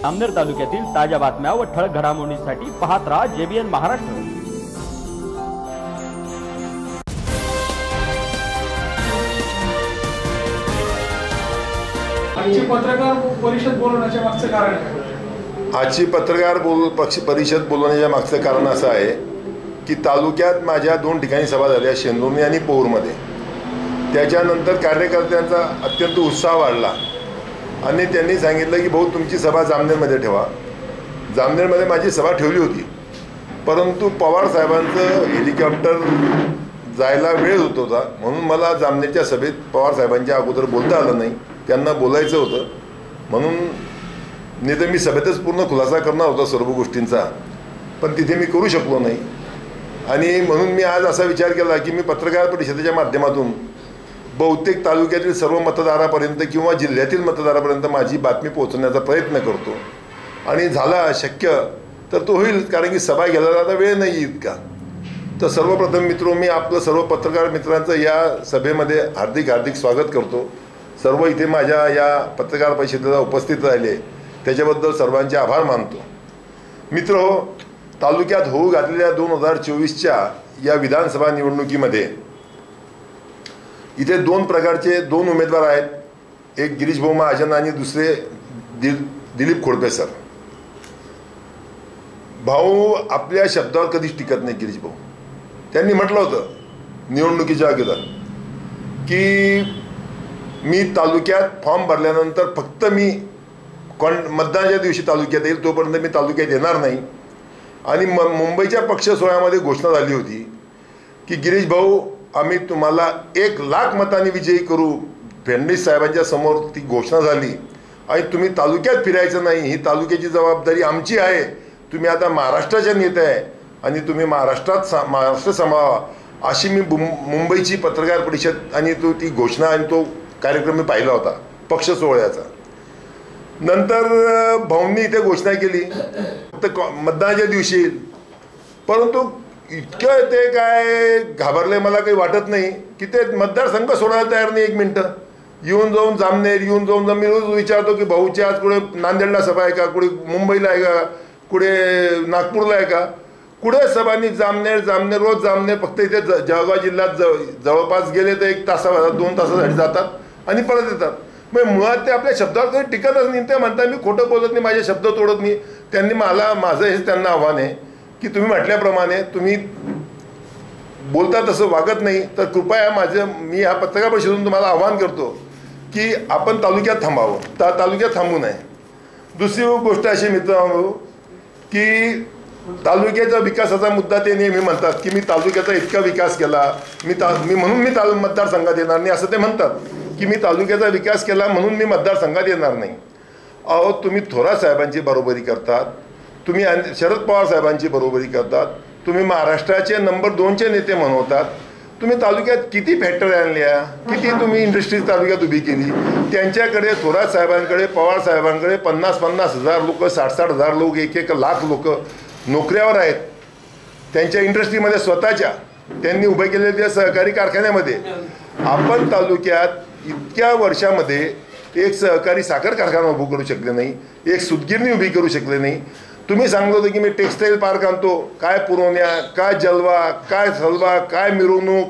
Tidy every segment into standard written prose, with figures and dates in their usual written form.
जामनेर तालुक्यातील ताज्या बातम्या व ठळक घडामोडींसाठी पाहत राहा JBN महाराष्ट्र। आजची पत्रकार परिषद बोलवण्याच्या मागचं कारण काय? आजची पत्रकार परिषद बोलवण्याच्या मागचं कारण असं आहे की तालुक्यात माझ्या 2 ठिकाणी सभा झाल्या, शेंदुर्णी आणि पौरमध्ये। त्याच्यानंतर कार्यकर्त्यांचा अत्यंत उत्साह वाढला आणि त्यांनी सांगितलं की भाऊ तुमची सभा जामनेरमध्ये ठेवा। जामनेरमध्ये माझी सभा ठेवली होती, परंतु पवार साहेबांचं हेलिकॉप्टर जायला वेळ होत होता, म्हणून मला जामनेरच्या सभेत पवार साहेबांच्या अगोदर बोलता आलं नाही। त्यांना बोलायचं होतं म्हणून, नाही तर मी सभेतच पूर्ण खुलासा करणार होता सर्व गोष्टींचा, पण तिथे मी करू शकलो नाही। आणि म्हणून मी आज असा विचार केला की मी पत्रकार परिषदेच्या माध्यमातून बहुतेक तालुक्यातील सर्व मतदारापर्यंत किंवा जिल्ह्यातील मतदारापर्यंत माझी बातमी पोहोचवण्याचा प्रयत्न करतो, आणि झाला शक्य तर तो होईल, कारण की सभा घ्यायला आता वेळ नाही इतका। तर सर्वप्रथम मित्रो, मी आपलं सर्व पत्रकार मित्रांचं या सभेमध्ये हार्दिक स्वागत करतो। सर्व इथे माझ्या या पत्रकार परिषदेला उपस्थित राहिले त्याच्याबद्दल सर्वांचे आभार मानतो। मित्रो, तालुक्यात होऊ घातलेल्या 2024च्या या विधानसभा निवडणुकीमध्ये इथे 2 प्रकारचे 2 उमेदवार आहेत। एक गिरीश भाऊ महाजन आणि दुसरे दिलीप खोडपे सर। भाऊ आपल्या शब्दावर कधीच टिकत नाही। गिरीश भाऊ त्यांनी म्हटलं होतं निवडणुकीच्या अगोदर की मी तालुक्यात फॉर्म भरल्यानंतर फक्त मी मतदानाच्या दिवशी तालुक्यात येईल, तोपर्यंत मी तालुक्यात येणार नाही। आणि मुंबईच्या पक्ष सोहळ्यामध्ये घोषणा झाली होती की गिरीश भाऊ आम्ही तुम्हाला 1 लाख मतांनी विजयी करू। फडणवीस साहेबांच्या समोर ती घोषणा झाली आणि तुम्ही तालुक्यात फिरायचं नाही, ही तालुक्याची जबाबदारी आमची आहे। तुम्ही आता महाराष्ट्राचे नेते आहे आणि तुम्ही महाराष्ट्र सांभाळा, अशी मी मुंबईची पत्रकार परिषद आणि ती घोषणा आणि तो कार्यक्रम मी पाहिला होता पक्ष सोहळ्याचा। नंतर भाऊंनी इथे घोषणा केली फक्त मतदानाच्या दिवशी, परंतु इतकं ते काय घाबरले मला काही वाटत नाही की ते मतदारसंघ सोडायला तयार नाही। 1 मिनटं येऊन जाऊन जामनेर येऊन जाऊन मी रोज विचारतो की भाऊची आज कुठे नांदेडला सभा आहे का, कुठे मुंबईला आहे का, कुठे नागपूरला आहे का, कुठे सभांनी जामनेर रोज जामनेर। फक्त इथे जळगाव जिल्ह्यात जवळपास गेले तर 1 तासावर 2 तासासाठी जातात आणि परत येतात। मग मुळात ते आपल्या शब्दावर काही टिकतच नाही। ते म्हणतात मी खोटं बोलत नाही, माझे शब्द तोडत नाही। त्यांनी माझं हेच त्यांना आव्हान आहे की तुम्ही म्हटल्याप्रमाणे तुम्ही बोलता तसं वागत नाही तर कृपया मी ह्या पत्रकार परिषदेतून तुम्हाला आव्हान करतो की आपण तालुक्यात थांबावं, तालुक्यात थांबू नये। दुसरी गोष्ट अशी मित्रांनो की तालुक्याचा विकासाचा मुद्दा ते नेहमी म्हणतात की मी तालुक्याचा इतका विकास केला, म्हणून मी मतदारसंघात येणार नाही, असं ते म्हणतात की मी तालुक्याचा विकास केला म्हणून मी मतदारसंघात येणार नाही। अहो, तुम्ही थोरात साहेबांची बरोबरी करतात, तुम्ही शरद पवार साहेबांची बरोबरी करतात, तुम्ही महाराष्ट्राचे नंबर 2चे नेते म्हणवतात, तुम्ही तालुक्यात किती फॅक्टरी आणल्या, किती तुम्ही इंडस्ट्रीज तालुक्यात उभी केली। त्यांच्याकडे थोरात साहेबांकडे पवार साहेबांकडे 50-50 हजार लोक, 60-60 हजार लोक, 1-1 लाख लोक नोकऱ्यावर आहेत त्यांच्या इंडस्ट्रीमध्ये स्वतःच्या त्यांनी उभे केलेल्या सहकारी कारखान्यामध्ये। आपण तालुक्यात इतक्या वर्षामध्ये एक सहकारी साखर कारखाना उभं करू शकले नाही, एक सूतगिरणी उभी करू शकले नाही। तुम्ही सांगत होते की मी टेक्सटाईल पार्क आणतो, काय पुरवण्या, काय जलवा, काय सलवा, काय मिरवणूक,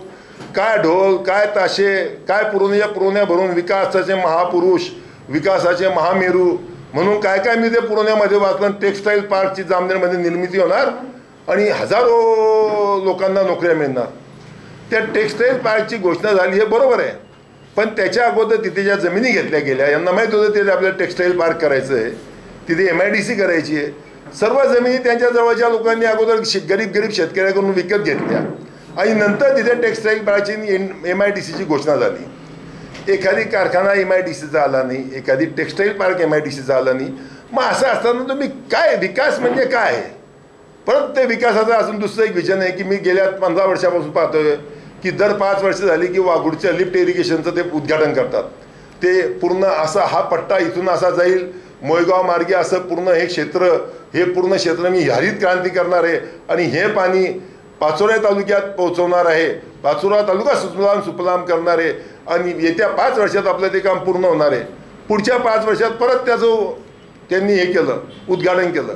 काय ढोल, काय ताशे, काय पुरवण्या भरून विकासाचे महापुरुष, विकासाचे महामेरू म्हणून काय मी ते पुरवण्यामध्ये वाचलं। टेक्सटाईल पार्कची जामनेरमध्ये निर्मिती होणार आणि हजारो लोकांना नोकऱ्या मिळणार। त्या टेक्सटाईल पार्कची घोषणा झाली हे बरोबर आहे, पण त्याच्या अगोदर तिथे ज्या जमिनी घेतल्या गेल्या, यांना माहीत होतं ते आपल्याला टेक्सटाईल पार्क करायचं आहे, तिथे MIDC करायची आहे। सर्व जमिनी त्यांच्या जवळच्या लोकांनी अगोदर गरीब शेतकऱ्याकडून विकत घेतल्या आणि नंतर तिथे टेक्सटाईल पार्कची MIDCची घोषणा झाली। एखादी कारखाना MIDCचा आला नाही, एखादी टेक्सटाईल पार्क MIDCचा आला नाही। मग असं असताना तुम्ही काय विकास म्हणजे काय आहे? परत ते विकासाचं अजून दुसरं एक विजन आहे की मी गेल्या 15 वर्षापासून पाहतोय की दर 5 वर्ष झाली की वाघुडच्या लिफ्ट इरिगेशनचं ते उद्घाटन करतात। ते पूर्ण असा हा पट्टा इथून असा जाईल मोयगाव मार्गे, असं पूर्ण हे क्षेत्र मी हरित क्रांती करणार आहे आणि हे पाणी पाचोरा तालुक्यात पोहोचवणार आहे, पाचोरा तालुका सुफलाम करणार आहे आणि येत्या 5 वर्षात आपलं ते काम पूर्ण होणार आहे। पुढच्या 5 वर्षात परत त्याचं त्यांनी हे केलं, उद्घाटन केलं.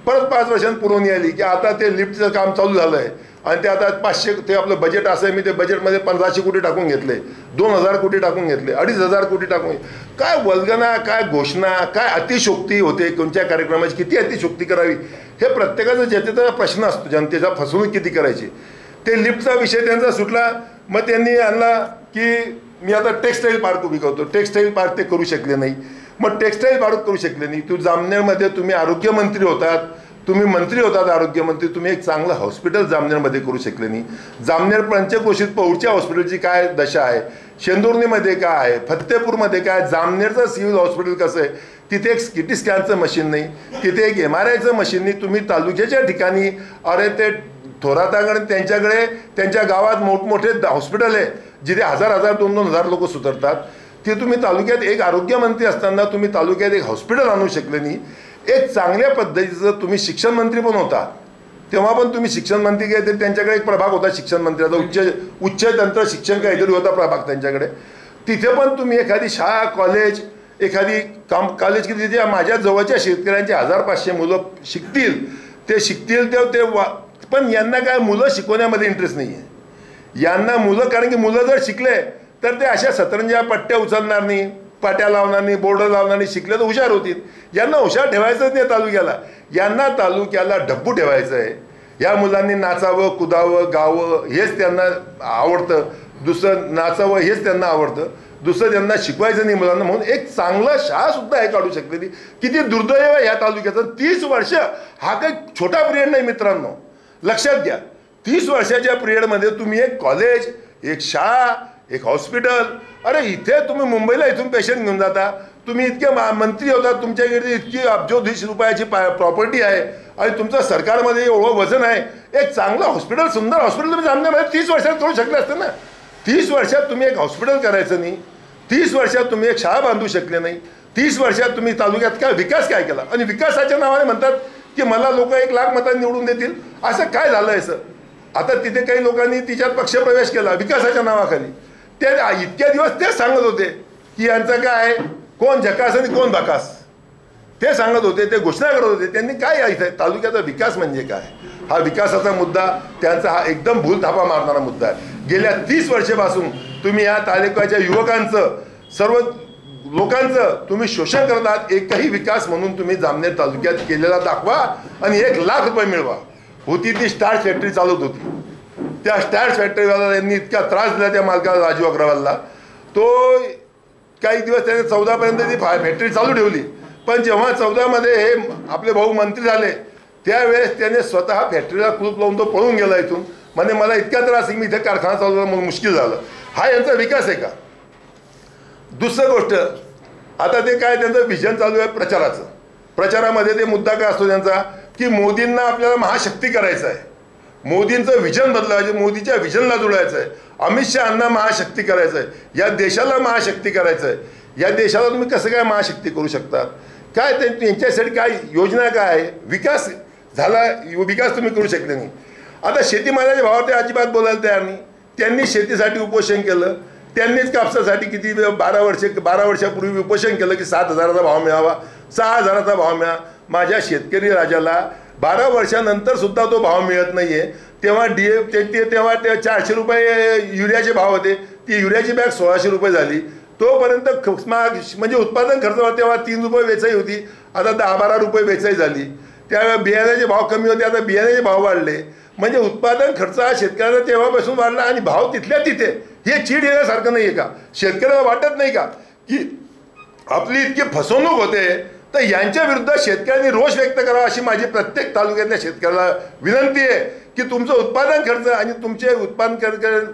परत 5 वर्षांनी पुरवणी आली की आता ते लिफ्टचं काम चालू झालं आहे आणि ते आता 500, ते आपलं बजेट असं आहे, मी ते बजेटमध्ये 1500 कोटी टाकून घेतले, 2000 कोटी टाकून घेतले, 2500 कोटी टाकून. काय वल्गना, काय घोषणा, काय अतिशोक्ती होते, कोणत्या कार्यक्रमाची किती अतिशोक्ती करावी, हे प्रत्येकाचा ज्याचा प्रश्न असतो. जनतेचा फसवणूक किती करायची. ते लिफ्टचा विषय त्यांचा सुटला. मग त्यांनी आणला की मी आता टेक्स्टाईल पार्क उभी करतो. टेक्स्टाईल पार्क ते करू शकले नाही. मग टेक्स्टाईल पार्क करू शकले नाही. तू जामनेरमध्ये तुम्ही आरोग्यमंत्री होतात, तुम्ही मंत्री होतात आरोग्यमंत्री, तुम्ही एक चांगलं हॉस्पिटल जामनेरमध्ये करू शकले नाही. जामनेर पंचक्रोशीत पौडच्या हॉस्पिटलची काय दशा आहे, शेंदुर्णीमध्ये काय आहे, फत्तेपूरमध्ये काय, जामनेरचं सिव्हिल हॉस्पिटल कसं आहे, तिथे एक सिटी स्कॅनचं मशीन नाही, तिथे एक MRIचं मशीन नाही. तुम्ही तालुक्याच्या ठिकाणी, अरे ते थोराताकडे त्यांच्याकडे त्यांच्या गावात मोठमोठे हॉस्पिटल आहे जिथे 1000 2,000 लोक सुधारतात. ते तुम्ही तालुक्यात एक आरोग्यमंत्री असताना तुम्ही तालुक्यात एक हॉस्पिटल आणू शकले नाही. एक चांगल्या पद्धतीचं तुम्ही शिक्षण मंत्री पण होता, तेव्हा पण तुम्ही शिक्षण मंत्री काहीतरी त्यांच्याकडे एक प्रभाग होता शिक्षण मंत्र्याचा, उच्च तंत्र शिक्षण काहीतरी होता प्रभाग त्यांच्याकडे. तिथे पण तुम्ही एखादी शाळा, कॉलेज, एखादी कॉलेज की तिथे माझ्या जवळच्या शेतकऱ्यांचे 1500 मुलं शिकतील, ते शिकतील ते पण यांना काय मुलं शिकवण्यामध्ये इंटरेस्ट नाही आहे यांना. मुलं, कारण की मुलं जर शिकले तर ते अशा सतरंज्या पट्ट्या उचलणार नाही, पाट्या लावणार नाही, बोर्ड लावणार नाही, शिकले तर हुशार होतील. यांना हुशार ठेवायचंच नाही तालुक्याला, यांना तालुक्याला डब्बू ठेवायचं आहे. या मुलांनी नाचावं, कुदावं, गावं हेच त्यांना आवडतं, दुसरं नाचावं हेच त्यांना आवडतं, दुसरं त्यांना शिकवायचं नाही मुलांना. म्हणून एक चांगला शाळासुद्धा हे काढू शकलेली. किती दुर्दैव आहे या तालुक्याचं. 30 वर्ष हा काही छोटा पिरियड नाही मित्रांनो, लक्षात घ्या. 30 वर्षाच्या पिरियडमध्ये तुम्ही एक कॉलेज, एक शाळा, एक हॉस्पिटल, अरे इथे तुम्ही मुंबईला इथून पेशंट घेऊन जाता. तुम्ही इतके मंत्री होता, तुमच्याकडे इतकी अब्जोधीश रुपयाची प्रॉपर्टी आहे आणि तुमचं सरकारमध्ये एवढं वजन आहे. एक चांगलं हॉस्पिटल, सुंदर हॉस्पिटल तुम्ही जामनेरमध्ये 30 वर्षात करू शकले असते ना. 30 वर्षात तुम्ही एक हॉस्पिटल करायचं नाही, 30 वर्षात तुम्ही एक शाळा बांधू शकले नाही, 30 वर्षात तुम्ही तालुक्यात काय विकास काय केला. आणि विकासाच्या नावाने म्हणतात की मला लोक 1 लाख मतांनी निवडून देतील. असं काय झालं आहे सर. आता तिथे काही लोकांनी तिच्यात पक्षप्रवेश केला विकासाच्या नावाखाली. ते इतक्या दिवस तेच सांगत होते की यांचं काय, कोण झकास आणि कोण भकास, ते सांगत होते, ते घोषणा करत होते. त्यांनी काय इथे तालुक्याचा विकास म्हणजे काय, हा विकासाचा मुद्दा त्यांचा हा एकदम भूलथापा मारणारा मुद्दा आहे. गेल्या 30 वर्षापासून तुम्ही या तालुक्याच्या युवकांचं, सर्व लोकांचं तुम्ही शोषण करत आहात. एकही विकास म्हणून तुम्ही जामनेर तालुक्यात केलेला दाखवा आणि 1 लाख रुपये मिळवा. होती ती स्टार्च फॅक्टरी चालत होती, त्या स्टार्च फॅक्टरीवाला यांनी इतका त्रास दिला त्या मालकाला, राजू अग्रवालला. तो काही दिवस त्याने 14 पर्यंत ती फॅक्टरी चालू ठेवली. पण जेव्हा 14 मध्ये हे आपले भाऊ मंत्री झाले त्यावेळेस त्याने स्वतः फॅक्टरीला कुलूप लावून तो पळून गेला इथून. म्हणजे मला इतका त्रास आहे, मी इथे कारखाना चालू झाला म्हणून मुश्किल झालं. हा यांचा विकास आहे का. दुसरं गोष्ट, आता ते काय त्यांचं विजन चालू आहे प्रचाराचं. प्रचारामध्ये ते मुद्दा काय असतो त्यांचा की मोदींना आपल्याला महाशक्ती करायचं आहे, मोदींचं विजन बदलायचं, मोदीच्या विजनला जुळायचं आहे, अमित शहांना महाशक्ती करायचं आहे, या देशाला महाशक्ती करायचं आहे. या देशाला तुम्ही कसं काय महाशक्ती करू शकतात, काय त्यांच्यासाठी काय योजना काय आहे. विकास झाला, विकास तुम्ही करू शकले नाही. आता शेतीमालाच्या भावावर ते अजिबात बोलायला तयार नाही. त्यांनी शेतीसाठी उपोषण केलं, त्यांनीच कापसासाठी किती 12 वर्षापूर्वी उपोषण केलं की 7,000चा भाव मिळावा, 6,000चा भाव मिळा. माझ्या शेतकरी राजाला 12 वर्षानंतर सुद्धा तो भाव मिळत नाहीये. तेव्हा तेव्हा ते 400 रुपये युरियाचे भाव होते, ती युरियाची बॅग 1600 रुपये झाली. तोपर्यंत म्हणजे उत्पादन खर्च तेव्हा 3 रुपये वेचाई होती, आता 10-12 रुपये वेचाई झाली. त्यावेळेला बियाण्याचे भाव कमी होते, आता बियाण्याचे भाव वाढले. म्हणजे उत्पादन खर्च हा शेतकऱ्याचा तेव्हापासून वाढला आणि भाव तिथल्या तिथे. हे चीड येण्यासारखं नाही आहे का. शेतकऱ्याला वाटत नाही का की आपली इतकी फसवणूक होते, तर यांच्या विरुद्ध शेतकऱ्यांनी रोष व्यक्त करावा अशी माझी प्रत्येक तालुक्यातल्या शेतकऱ्याला विनंती आहे की तुमचं उत्पादन खर्च आणि तुमचे उत्पादन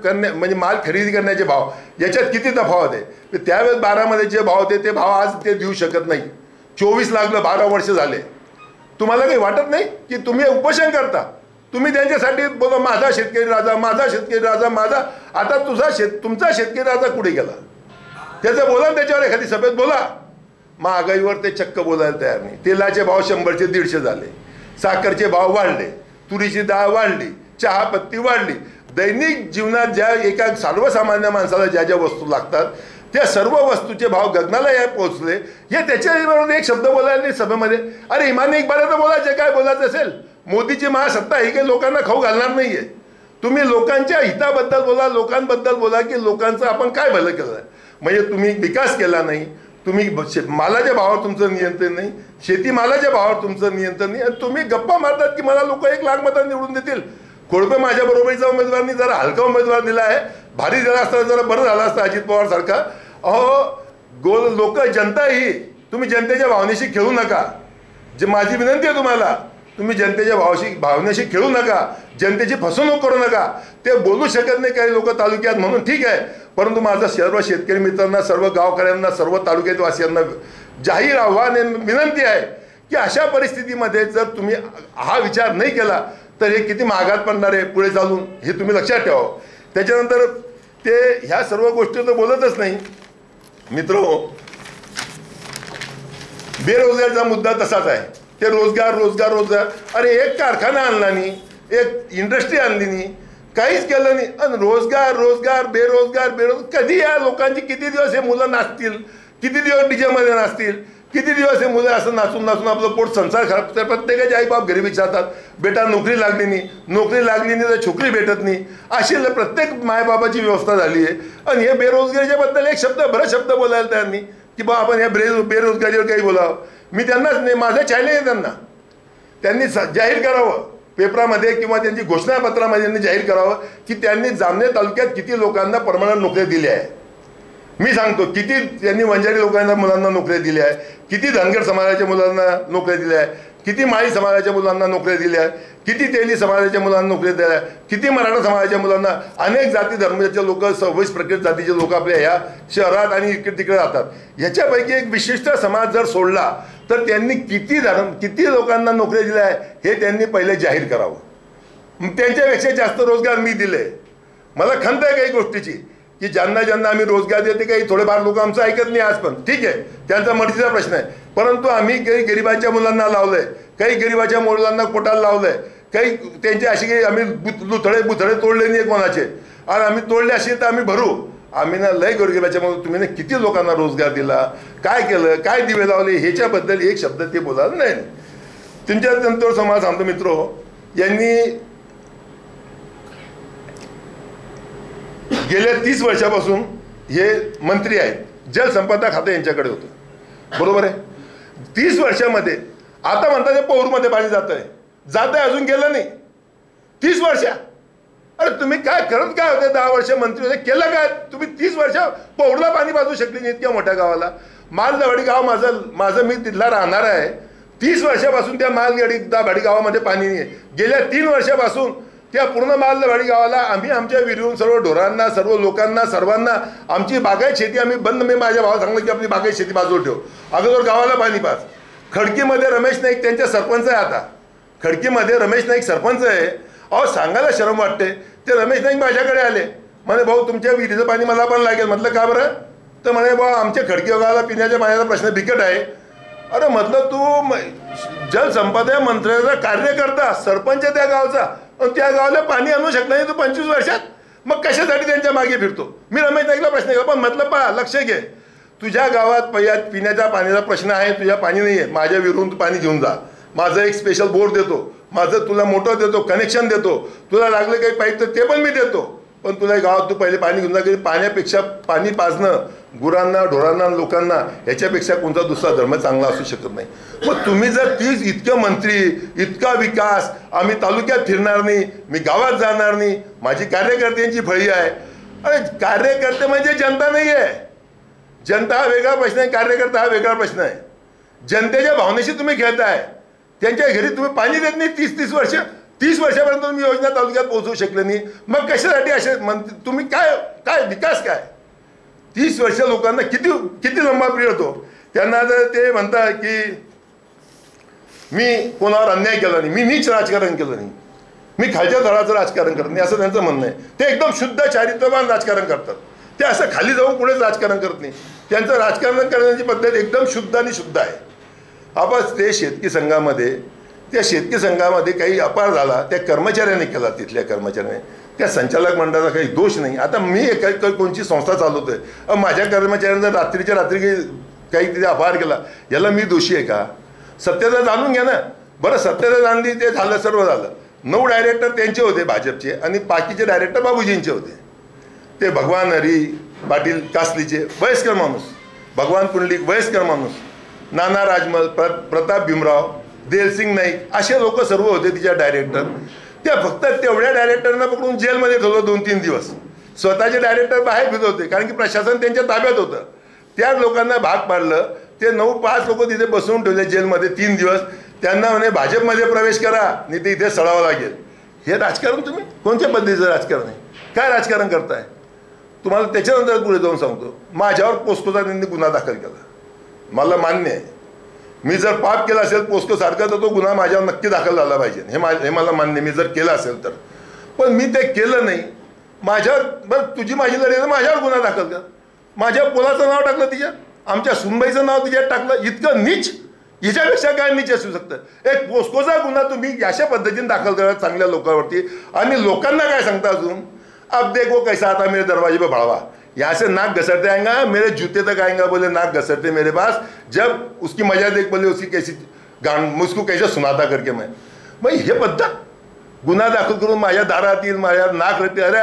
करणे म्हणजे माल खरेदी करण्याचे भाव याच्यात किती तफावत आहे. त्यावेळेस 12मध्ये जे भाव होते ते भाव आज ते देऊ शकत नाही. 24 लागलं, 12 वर्ष झाले. तुम्हाला काही वाटत नाही की तुम्ही उपोषण करता, तुम्ही त्यांच्यासाठी बोला माझा शेतकरी राजा, माझा शेतकरी राजा, माझा. आता तुमचा शेतकरी राजा कुठे गेला त्याचं बोला, त्याच्यावर एखादी सभेत बोला. महागाईवर ते चक्क बोलायला तयार नाही. तेलाचे भाव 100चे 150 झाले, साखरचे भाव वाढले, तुरीची डाळ वाढली, चहापत्ती वाढली. दैनिक जीवनात ज्या एका सर्वसामान्य माणसाला ज्या ज्या वस्तू लागतात त्या सर्व वस्तूचे भाव गगनाला या पोहोचले, हे त्याच्याबरोबर एक शब्द बोलायला नाही सभेमध्ये. अरे इमानी इकबाला तर बोलायचे, काय बोलायचं असेल. मोदीची महासत्ता ही काही लोकांना खाऊ घालणार नाहीये. तुम्ही लोकांच्या हिताबद्दल बोला, लोकांबद्दल बोला की लोकांचं आपण काय भलं केलं. म्हणजे तुम्ही विकास केला नाही, तुम्ही मालाच्या भावावर तुमचं नियंत्रण नाही, शेतीमालाच्या भावावर तुमचं नियंत्रण नाही, आणि तुम्ही गप्पा मारतात की मला लोक 1 लाख मतांनी निवडून देतील. खोडपे माझ्या बरोबरीचा उमेदवारांनी जरा हलका उमेदवार दिला आहे, भारी दिला असता जरा बरं झालं असतं अजित पवार सारखा. अहो लोक जनता ही, तुम्ही जनतेच्या भावनेशी खेळू नका. जे माझी विनंती आहे तुम्हाला, तुम्ही जनतेच्या भावनेशी खेळू नका, जनतेची फसवणूक करू नका. ते बोलू शकत नाही काही लोक तालुक्यात म्हणून ठीक आहे, परंतु माझं सर्व शेतकरी मित्रांना, सर्व गावकऱ्यांना, सर्व तालुक्यातवासियांना जाहीर आव्हान विनंती आहे की अशा परिस्थितीमध्ये जर तुम्ही हा विचार नाही केला तर हे किती महागात पडणार आहे पुढे चालून, हे तुम्ही लक्षात ठेवा. त्याच्यानंतर ते ह्या सर्व गोष्टी तर बोलतच नाही. मित्रो, बेरोजगारचा मुद्दा तसाच आहे. ते रोजगार रोजगार रोजगार, अरे एक कारखाना आणला नाही, एक इंडस्ट्री आणली नाही, काहीच केलं नाही. आणि रोजगार रोजगार बेरोजगार बेरोजगार, कधी या लोकांची किती दिवस हे मुलं नाचतील, किती दिवस डीजेमध्ये नाचतील, किती दिवस हे मुलं असं नाचून नाचून आपलं पोट संसार खराब. तर प्रत्येकाचे आईबाप घरी विचारतात, बेटा नोकरी लागली नाही, नोकरी लागली नाही तर छोकरी भेटत नाही, अशी प्रत्येक मायबापाची व्यवस्था झाली आहे. आणि हे बेरोजगारीच्या बद्दल एक शब्द बरं शब्द बोलायला त्यांनी की बा आपण या बेरोजगारीवर काही बोलावं. मी त्यांनाच नाही, माझं चॅलेंज आहे त्यांना, त्यांनी जाहीर करावं पेपरामध्ये किंवा त्यांची घोषणापत्रामध्ये त्यांनी जाहीर करावं की त्यांनी जामनेर तालुक्यात किती लोकांना परमनंट नोकऱ्या दिल्या आहे. मी सांगतो किती त्यांनी वंजारी लोकांना मुलांना नोकऱ्या दिल्या आहे, किती धनगर समाजाच्या मुलांना नोकऱ्या दिल्या आहे, किती माळी समाजाच्या मुलांना नोकऱ्या दिल्या आहे, किती तेली समाजाच्या मुलांना नोकऱ्या दिल्या आहे, किती मराठा समाजाच्या मुलांना. अनेक जाती धर्माचे लोक, 26 प्रकृत जातीचे लोक आपल्या ह्या शहरात आणि इकडे तिकडे राहतात. ह्याच्यापैकी एक विशिष्ट समाज जर सोडला तर त्यांनी किती लोकांना नोकऱ्या दिल्या आहे हे त्यांनी पहिले जाहीर करावं. त्यांच्यापेक्षा जास्त रोजगार मी दिले. मला खंत आहे काही गोष्टीची की ज्यांना ज्यांना आम्ही रोजगार देते, काही थोडेफार लोक आमचं ऐकत नाही आज पण, ठीक आहे, त्यांचा मर्जीचा प्रश्न आहे. परंतु आम्ही काही गरिबाच्या मुलांना लावलंय, काही गरिबाच्या मुलांना कोटाला लावलंय, काही त्यांचे असे काही आम्ही बुथडे तोडले नाही कोणाचे, आणि आम्ही तोडले असे तर आम्ही भरू. आम्ही ना लय गरिबाच्या मुलं, तुम्ही ना किती लोकांना रोजगार दिला, काय केलं, काय दिवे लावले, ह्याच्याबद्दल एक शब्द ते बोलायला नाही. तुमच्या नंतर समाज सांगतो मित्रो, यांनी गेल्या 30 वर्षापासून हे मंत्री आहेत, जलसंपदा खातं यांच्याकडे होतं, बरोबर आहे. 30 वर्षामध्ये आता म्हणतात ते पौरमध्ये पाणी जात आहे, अजून गेलं नाही. 30 वर्ष, अरे तुम्ही काय करत काय होते, 10 वर्ष मंत्री होते, केलं काय तुम्ही? 30 वर्ष पौरला पाणी पाजू शकले नाही इतक्या मोठ्या गावाला. मालदावाडी गाव माझं मी तिथला राहणार आहे. 30 वर्षापासून त्या मालदावाडी गावामध्ये पाणी नाही आहे. गेल्या 3 वर्षापासून त्या पूर्ण मालदावाडी गावाला आम्ही आमच्या विहिरीहून सर्व ढोरांना, सर्व लोकांना, सर्वांना आमची बागायत शेती आम्ही बंद. मी माझ्या भावाला सांगलं की आपली बागायत शेती बाजूला ठेव, अगोदर गावाला पाणी पाज. खडकीमध्ये रमेश नाईक त्यांचे सरपंच आहे. आता खडकीमध्ये रमेश नाईक सरपंच आहे. अहो सांगायला शरम वाटते. ते रमेश नाईक माझ्याकडे आले, म्हणे भाऊ तुमच्या विहिरीचं पाणी मला पण लागेल. म्हटलं का बरं? तर म्हणे भाऊ आमच्या खडकी गावाला पिण्याच्या पाण्याचा प्रश्न बिकट आहे. अरे म्हटलं तू जलसंपदा मंत्र्याचा कार्यकर्ता, सरपंच त्या गावचा, त्या गावाला पाणी आणू शकत नाही तू 25 वर्षात, मग कशासाठी त्यांच्या मागे फिरतो? मी रमेश नाईकला प्रश्न केला, पण म्हटलं पहा लक्ष घे, तुझ्या गावात पिण्याच्या पाण्याचा प्रश्न आहे, तुझ्या पाणी नाही आहे, माझ्या विहिरीहून तू पाणी घेऊन जा, माझं एक स्पेशल बोर देतो, माझं तुला मोटर देतो, कनेक्शन देतो, तुला लागलं काही पाईप तर ते पण मी देतो, पण तुला गावात तू पहिले पाणी घेऊन जा. की पाण्यापेक्षा पाणी पाजणं गुरांना, ढोरांना, लोकांना ह्याच्यापेक्षा कोणता दुसरा धर्म चांगला असू शकत नाही. मग तुम्ही जर तीच इतकं मंत्री, इतका विकास, आम्ही तालुक्यात फिरणार नाही, मी गावात जाणार नाही, माझी कार्यकर्त्यांची फळी आहे. अरे कार्यकर्ते म्हणजे जनता नाही आहे. जनता हा वेगळा प्रश्न आहे, कार्यकर्ता हा वेगळा प्रश्न आहे. जनतेच्या भावनेशी तुम्ही खेळताय. त्यांच्या घरी तुम्ही पाणी देत नाही 30 वर्ष. 30 वर्षापर्यंत तुम्ही योजना तालुक्यात पोहोचवू शकले नाही. मग कशासाठी असे तुम्ही काय विकास काय? 30 वर्ष लोकांना किती लंबा पिरियड होतो. त्यांना जर ते म्हणतात की मी कोणावर अन्याय केला नाही, मी नीच राजकारण केलं नाही, मी खालच्या तळाचं राजकारण करत नाही, असं त्यांचं म्हणणं आहे. ते एकदम शुद्ध चारित्र्यवान राजकारण करतात. ते असं खाली जाऊन पुढेच राजकारण करत नाही. त्यांचं राजकारण करण्याची पद्धत एकदम शुद्ध आणि शुद्ध आहे. आपण ते शेतकी संघामध्ये, त्या शेतकी संघामध्ये काही अपार झाला, त्या कर्मचाऱ्याने केला, तिथल्या कर्मचाऱ्याने त्या संचालक मंडळाचा काही दोष नाही. आता मी कोणची संस्था चालवतोय, माझ्या कर्मचाऱ्यांचा रात्रीच्या रात्री काही तिथे अपहार केला, याला मी दोषी आहे का? सत्यता जाणून घ्या ना. बरं, सत्यता जाणली, ते झालं, सर्व झालं. 9 डायरेक्टर त्यांचे होते भाजपचे, आणि बाकीचे डायरेक्टर बाबूजींचे होते. ते भगवान हरी पाटील कासलीचे वयस्कर माणूस, भगवान पुंडलिक वयस्कर माणूस, नाना राजमल, प्रताप भीमराव, देलसिंग नाईक, असे लोक सर्व होते तिच्या डायरेक्टर. त्या फक्त तेवढ्या डायरेक्टरना पकडून जेलमध्ये ठेवलं 2-3 दिवस. स्वतःचे डायरेक्टर बाहेर फिरत होते, कारण की प्रशासन त्यांच्या ताब्यात होतं. त्या लोकांना भाग पाडलं. ते 9-5 लोक तिथे बसवून ठेवले जेलमध्ये 3 दिवस. त्यांना म्हणे भाजपमध्ये प्रवेश करा, नाही ते इथे सळावं लागेल. हे राजकारण तुम्ही कोणत्या पद्धतीचं राजकारण आहे? काय राजकारण करताय? तुम्हाला त्याच्यानंतर पुढे जाऊन सांगतो. माझ्यावर पोस्कोचा त्यांनी गुन्हा दाखल केला, मला मान्य आहे. मी जर पाप केला असेल पोस्को सारखा, तर तो गुन्हा माझ्यावर नक्की दाखल झाला पाहिजे, हे मला मान्य, मी जर केलं असेल तर. पण मी ते केलं नाही. माझ्यावर, बरं तुझी माझी लढाई, माझ्यावर गुन्हा दाखल कर. माझ्या पोलाचं नाव टाकलं तिच्यात, आमच्या सुनबाईचं नाव तिच्यात टाकलं. इतकं नीच, हिच्यापेक्षा काय नीच असू शकतं? एक पोस्कोचा गुन्हा तुम्ही अशा पद्धतीने दाखल करा चांगल्या लोकांवरती, आणि लोकांना काय सांगता अजून, अब देखो कैसा आता मेरे दरवाजे पे भड़वा, यहाँ से नाक घसरते आएगा, मेरे जूते तक आएगा, बोले नाक घसरते मेरे पास, जब उसकी मजा देख, बोले उसकी कैसी गान, मुझको कैसे सुनाता करके मैं. भाई हे पद्धत, गुन्हा दाखल करून माझ्या दारात येईल, माझ्या नाक रखते, अरे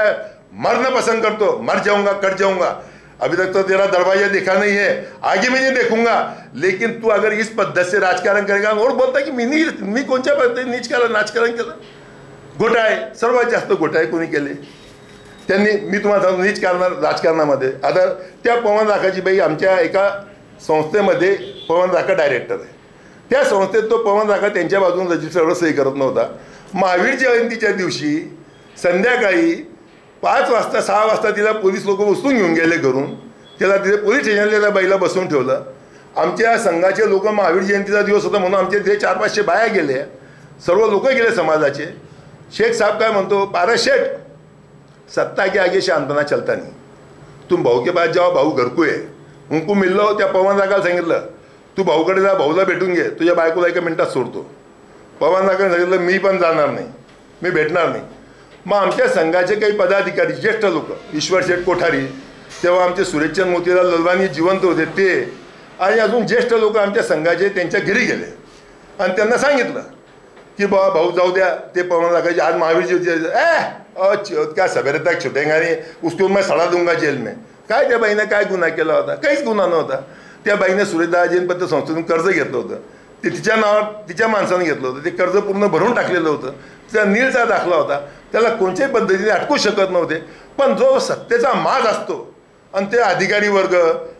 मरना पसंद करतो, मर जाऊंगा, कट जाऊंगा, अभी तक तो तेरा दरवाजा देखा नहीं है, आगे मैं नहीं देखूंगा. लेकिन तू अगर इस पद्धत से राजकारण करेगा और बोलता की मी कोणत्या पद्धतीने नीचकारण राजकारण केलं? घोटाळे, सर्वात जास्त घोटाळे कोणी केले? त्यांनी. मी तुम्हाला सांगतो, नीच राजकारणामध्ये आता त्या पवन राखाची बाई आमच्या एका संस्थेमध्ये पवन राखा डायरेक्टर आहे. त्या संस्थेत तो पवन राखा त्यांच्या बाजून रजिस्टरवर सही करत नव्हता. महावीर जयंतीच्या दिवशी संध्याकाळी 5 वाजता 6 वाजता तिला पोलीस लोक उचलून घेऊन गेले घरून. त्याला तिथे पोलीस स्टेशनला त्या बाईला बसवून ठेवलं. आमच्या संघाचे लोक, महावीर जयंतीचा दिवस होता म्हणून आमचे तिथे 400-500 बाया गेले, सर्व लोक गेले समाजाचे. शेख साहब काय म्हणतो, पारस शेठ, सत्ता के आगे शांतना चलता नहीं, तुम भाऊ के पास जाओ, भाऊ घर को है, उनको मिल लो. त्या पवन राखाला सांगितलं, तू भाऊकडे जा, भाऊला भेटून घे, तुझ्या बायकोला 1 मिनिटात सोडतो. पवन राखाने सांगितलं, मी पण जाणार नाही, मी भेटणार नाही. मग आमच्या संघाचे काही पदाधिकारी, ज्येष्ठ लोक, ईश्वर शेठ कोठारी, तेव्हा आमचे सुरेशचंद मोतीलाल ललवानी जिवंत होते ते, आणि अजून ज्येष्ठ लोक आमच्या संघाचे त्यांच्या घरी गेले आणि त्यांना सांगितलं की बाबा भाऊ जाऊ द्या, ते पवन राखाचे आज महावीर क्या सवेरे तक छुटेगा नहीं, उसको मैं सड़ा दूंगा जेल में. काय त्या बाईने काय गुन्हा केला होता? काहीच गुन्हा नव्हता. त्या बाईने सुरेशदास पत्र संस्थेतून कर्ज घेतलं होतं, ते तिच्या नावावर तिच्या माणसाने घेतलं होतं. ते कर्ज पूर्ण भरून टाकलेलं होतं. त्या नीलचा दाखला होता, त्याला कोणत्याही पद्धतीने अटकू शकत नव्हते. पण जो सत्तेचा माज असतो आणि ते अधिकारी वर्ग,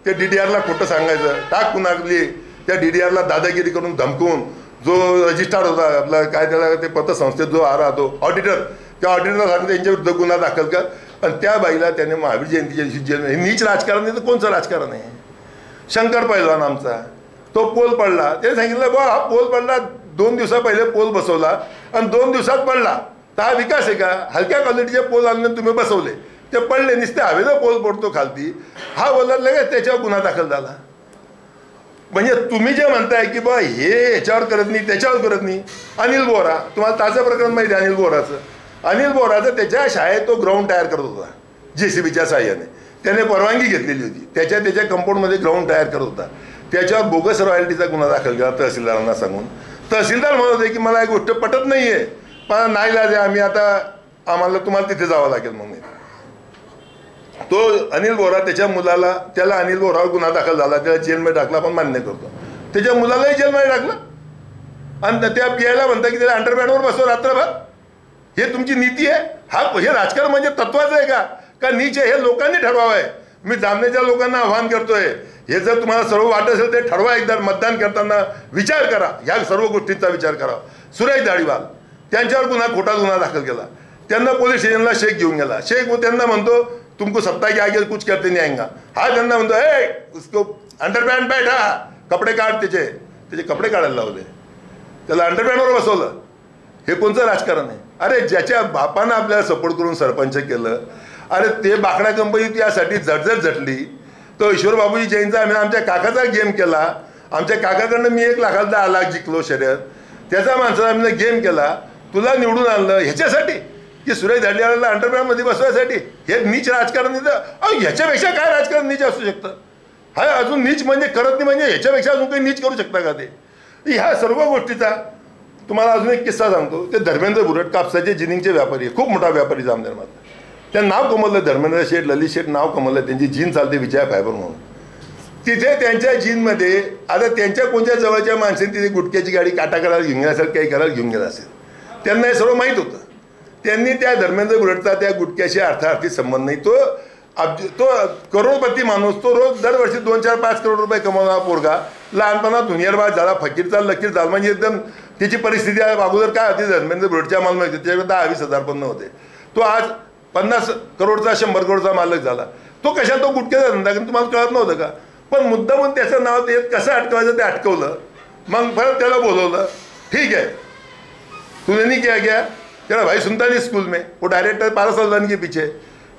ते DDRला खोटं सांगायचं, टाक कुणाली, त्या DDRला दादागिरी करून धमकवून, जो रजिस्ट्रार होता आपला, काय त्याला ते पतसंस्थेत जो आ राहतो ऑडिटर, त्या ऑडिटरला सांगितलं त्यांच्या विरुद्ध गुन्हा दाखल कर. आणि त्या बाईला त्याने महावीर जयंतीच्या दिवशी जेल. नीच राजकारण नाही तर कोणचं राजकारण आहे? शंकर पैलवान आमचा, तो पोल पडला, त्याने सांगितलं बा हा पोल पडला, 2 दिवसा पहिले पोल बसवला आणि 2 दिवसात पडला, तर हा विकास आहे का? हलक्या क्वालिटीचे पोल आणले तुम्ही बसवले, ते पडले, नुसते हवेला पोल पडतो खालती, हा बोलला लगेच त्याच्यावर गुन्हा दाखल झाला. म्हणजे तुम्ही जे म्हणताय की बा हे याच्यावर करत नाही, त्याच्यावर करत नाही. अनिल बोरा, तुम्हाला ताजं प्रकरण माहिती आहे अनिल बोराचं त्याच्या शाळेत तो ग्राउंड तयार करत होता JCBच्या साह्याने. त्याने परवानगी घेतलेली होती, त्याच्या कंपाऊंडमध्ये ग्राउंड तयार करत होता. त्याच्यावर बोगस रॉयल्टीचा गुन्हा दाखल केला तहसीलदारांना सांगून. तहसीलदार म्हणत होते की मला एक गोष्ट पटत नाही आहे, पण नाही लाजे आम्ही आता, आम्हाला तुम्हाला तिथे जावं लागेल. म्हणून तो अनिल बोरा त्याच्या मुलाला, त्याला अनिल बोरावर गुन्हा दाखल झाला, त्याला जेलमध्ये टाकला, पण मान्य करतो. त्याच्या मुलालाही जेलमध्ये टाकलं आणि त्या पियाला म्हणता की त्याला अंडरपॅडवर बसव रात्रभर. हे तुमची नीती आहे? हे राजकारण म्हणजे तत्वाचं आहे का नीच आहे? हे लोकांनी ठरवावं आहे. मी जामनेच्या लोकांना आव्हान करतोय, हे जर तुम्हाला सर्व वाटत असेल ते ठरवा. एकदा मतदान करताना विचार करा, ह्या सर्व गोष्टींचा विचार करा. सुरेश दाढीवाल, त्यांच्यावर खोटा गुन्हा दाखल केला. त्यांना पोलीस स्टेशनला शेख घेऊन गेला. शेख त्यांना म्हणतो तुमको सत्ता के आगे कुछ करते नहीं आएगा. हा त्यांना म्हणतो उसको अंडरपॅन्ट बैठा, कपडे काढ, त्याचे कपडे काढायला लावले, त्याला अंडरपॅन्टवर बसवलं. हे कोणतं राजकारण आहे? अरे ज्याच्या बापानं आपल्याला सपोर्ट करून सरपंच केलं, अरे ते बाकडा कंपनी यासाठी झटली. तो ईश्वर बाबूजी जैनचा आम्ही आमच्या काकाचा गेम केला. आमच्या काकाकडनं मी 1 लाखाला 10 लाख जिंकलो शर्यत. त्याचा माणसाला आम्ही गेम केला, तुला निवडून आणलं ह्याच्यासाठी. की सुरेश धडल्याला अंडरग्राऊंडमध्ये बसवायसाठी? हे नीच राजकारण ह्याच्यापेक्षा काय राजकारण नीच असू शकतं? हा अजून नीच म्हणजे करत नाही म्हणजे ह्याच्यापेक्षा अजून काही नीच करू शकता का ते? ह्या सर्व गोष्टीचा तुम्हाला अजून एक किस्सा सांगतो. ते धर्मेंद्र बुरट कापसाचे जिनिंगचे व्यापारी, खूप मोठा व्यापारी जामनेरमधला. त्यांनी नाव कमवलं, धर्मेंद्र शेठ, ललित शेठ नाव कमवलं. त्यांची जीन चालते विजया फायबर म्हणून. तिथे त्यांच्या जीनमध्ये आता त्यांच्या कोणत्या जवळच्या माणसाने तिथे गुटख्याची गाडी काटा करायला घेऊन गेला असेल, काही करायला घेऊन गेला असेल. त्यांना हे सर्व माहीत होतं. त्यांनी त्या धर्मेंद्र बुरटचा त्या गुटख्याशी अर्थार्थी संबंध नाही. तो करोडपती माणूस, तो रोज दरवर्षी 2, 4, 5 करोड रुपये कमवणारा पोरगा, लहानपणात धुनियारबाज झाला, फकीरचा लकीर झाला. म्हणजे एकदम त्याची परिस्थिती अगोदर काय होती? धर्मेंद्र बुरटच्या मालमत्तेत त्याच्याकडे 10-20 पण नव्हते. तो आज 50 करोडचा 100 करोडचा मालक झाला. तो कशा तो गुटख्याचा धंदा करून तुम्हाला कळत नव्हतं का? पण मुद्दा म्हणून त्याचं नाव ते कसं अटकवायचं ते अटकवलं. मग परत त्याला बोलवलं. ठीक है, तूने नहीं किया क्या? तेरा भाई सुनता नहीं स्कूल में, वो डायरेक्टर 12 साल रन के पीछे.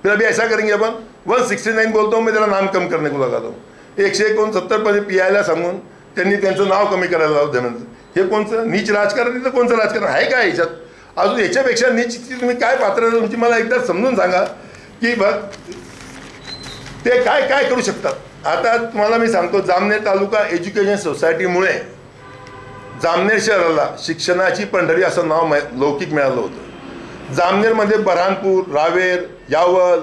फिर अभी ऐसा करेंगे अपन 169 बोलता हूँ मैं, तेरा नाम कम करने को लगाता हूँ. 169 मध्ये पियायला सांगून त्यांनी त्यांचं नाव कमी करायला लावलं धर्मेंद्र. हे कोणचं नीच राजकारण? तर कोणचं राजकारण आहे काय ह्याच्यात? अजून ह्याच्यापेक्षा नीचची तुम्ही काय पात्र तुमची मला एकदा समजून सांगा की बघ ते काय काय करू शकतात. आता तुम्हाला मी सांगतो, जामनेर तालुका एज्युकेशन सोसायटीमुळे जामनेर शहराला शिक्षणाची पंढरी असं नाव लौकिक मिळालं होतं. जामनेरमध्ये बऱ्हाणपूर, रावेर, यावल,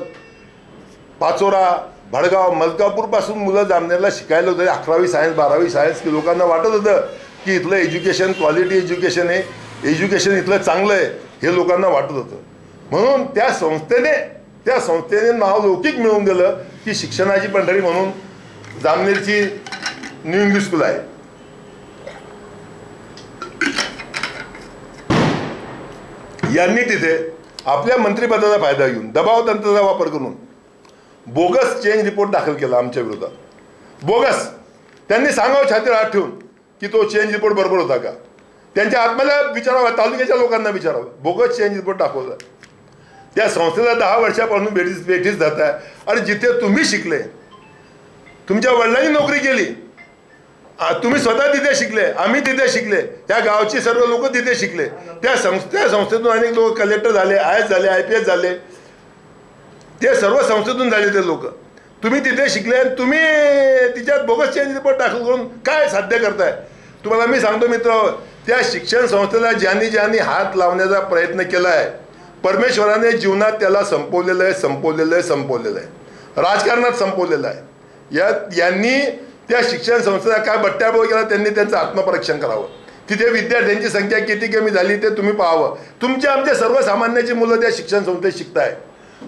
पाचोरा, भडगाव, मलकापूरपासून मुलं जामनेरला शिकायला होतं. 11वी सायन्स, 12वी सायन्स की लोकांना वाटत होतं की इथलं एज्युकेशन क्वालिटी एज्युकेशन आहे, एज्युकेशन इथलं चांगलं आहे, हे लोकांना वाटत होतं. म्हणून त्या संस्थेने नाव लौकिक मिळवून दिलं की शिक्षणाची पंढरी म्हणून जामनेरची न्यू इंग्लिश स्कूल आहे. यांनी तिथे आपल्या मंत्रिपदाचा फायदा घेऊन दबाव तंत्राचा वापर करून बोगस चेंज रिपोर्ट दाखल केला आमच्या विरोधात. बोगस. त्यांनी सांगावं छातीवर हात ठेवून की तो चेंज रिपोर्ट बरोबर होता का? त्यांच्या आत्म्याला विचारावं, तालुक्याच्या लोकांना विचारावं. बोगस चेंज रिपोर्ट दाखवला. त्या संस्थेला 10 वर्षापासून बेठीस जात आहे. आणि जिथे तुम्ही शिकले, तुमच्या वडिलांनी नोकरी केली, तुम्ही स्वतः तिथे शिकले, आम्ही तिथे शिकले, त्या गावची सर्व लोक तिथे शिकले. त्या संस्थेतून अनेक लोक कलेक्टर झाले, IAS झाले, IPS झाले, ते सर्व संस्थेतून झाले ते लोक. तुम्ही तिथे शिकले आणि तुम्ही तिच्यात बोगस चेंज रिपोर्ट दाखल करून काय साध्य करताय? तुम्हाला मी सांगतो मित्र, त्या शिक्षण संस्थेला ज्यांनी हात लावण्याचा प्रयत्न केला आहे, परमेश्वराने जीवनात त्याला संपवलेलं आहे. राजकारणात संपवलेलं आहे. यांनी त्या शिक्षण संस्थेचा काय बट्ट्याबोळ केला, त्यांनी त्यांचं आत्मपरीक्षण करावं. तिथे विद्यार्थ्यांची संख्या किती कमी झाली ते तुम्ही पाहावं. आमचे सर्वसामान्याची मुलं त्या शिक्षण संस्थेत शिकताय.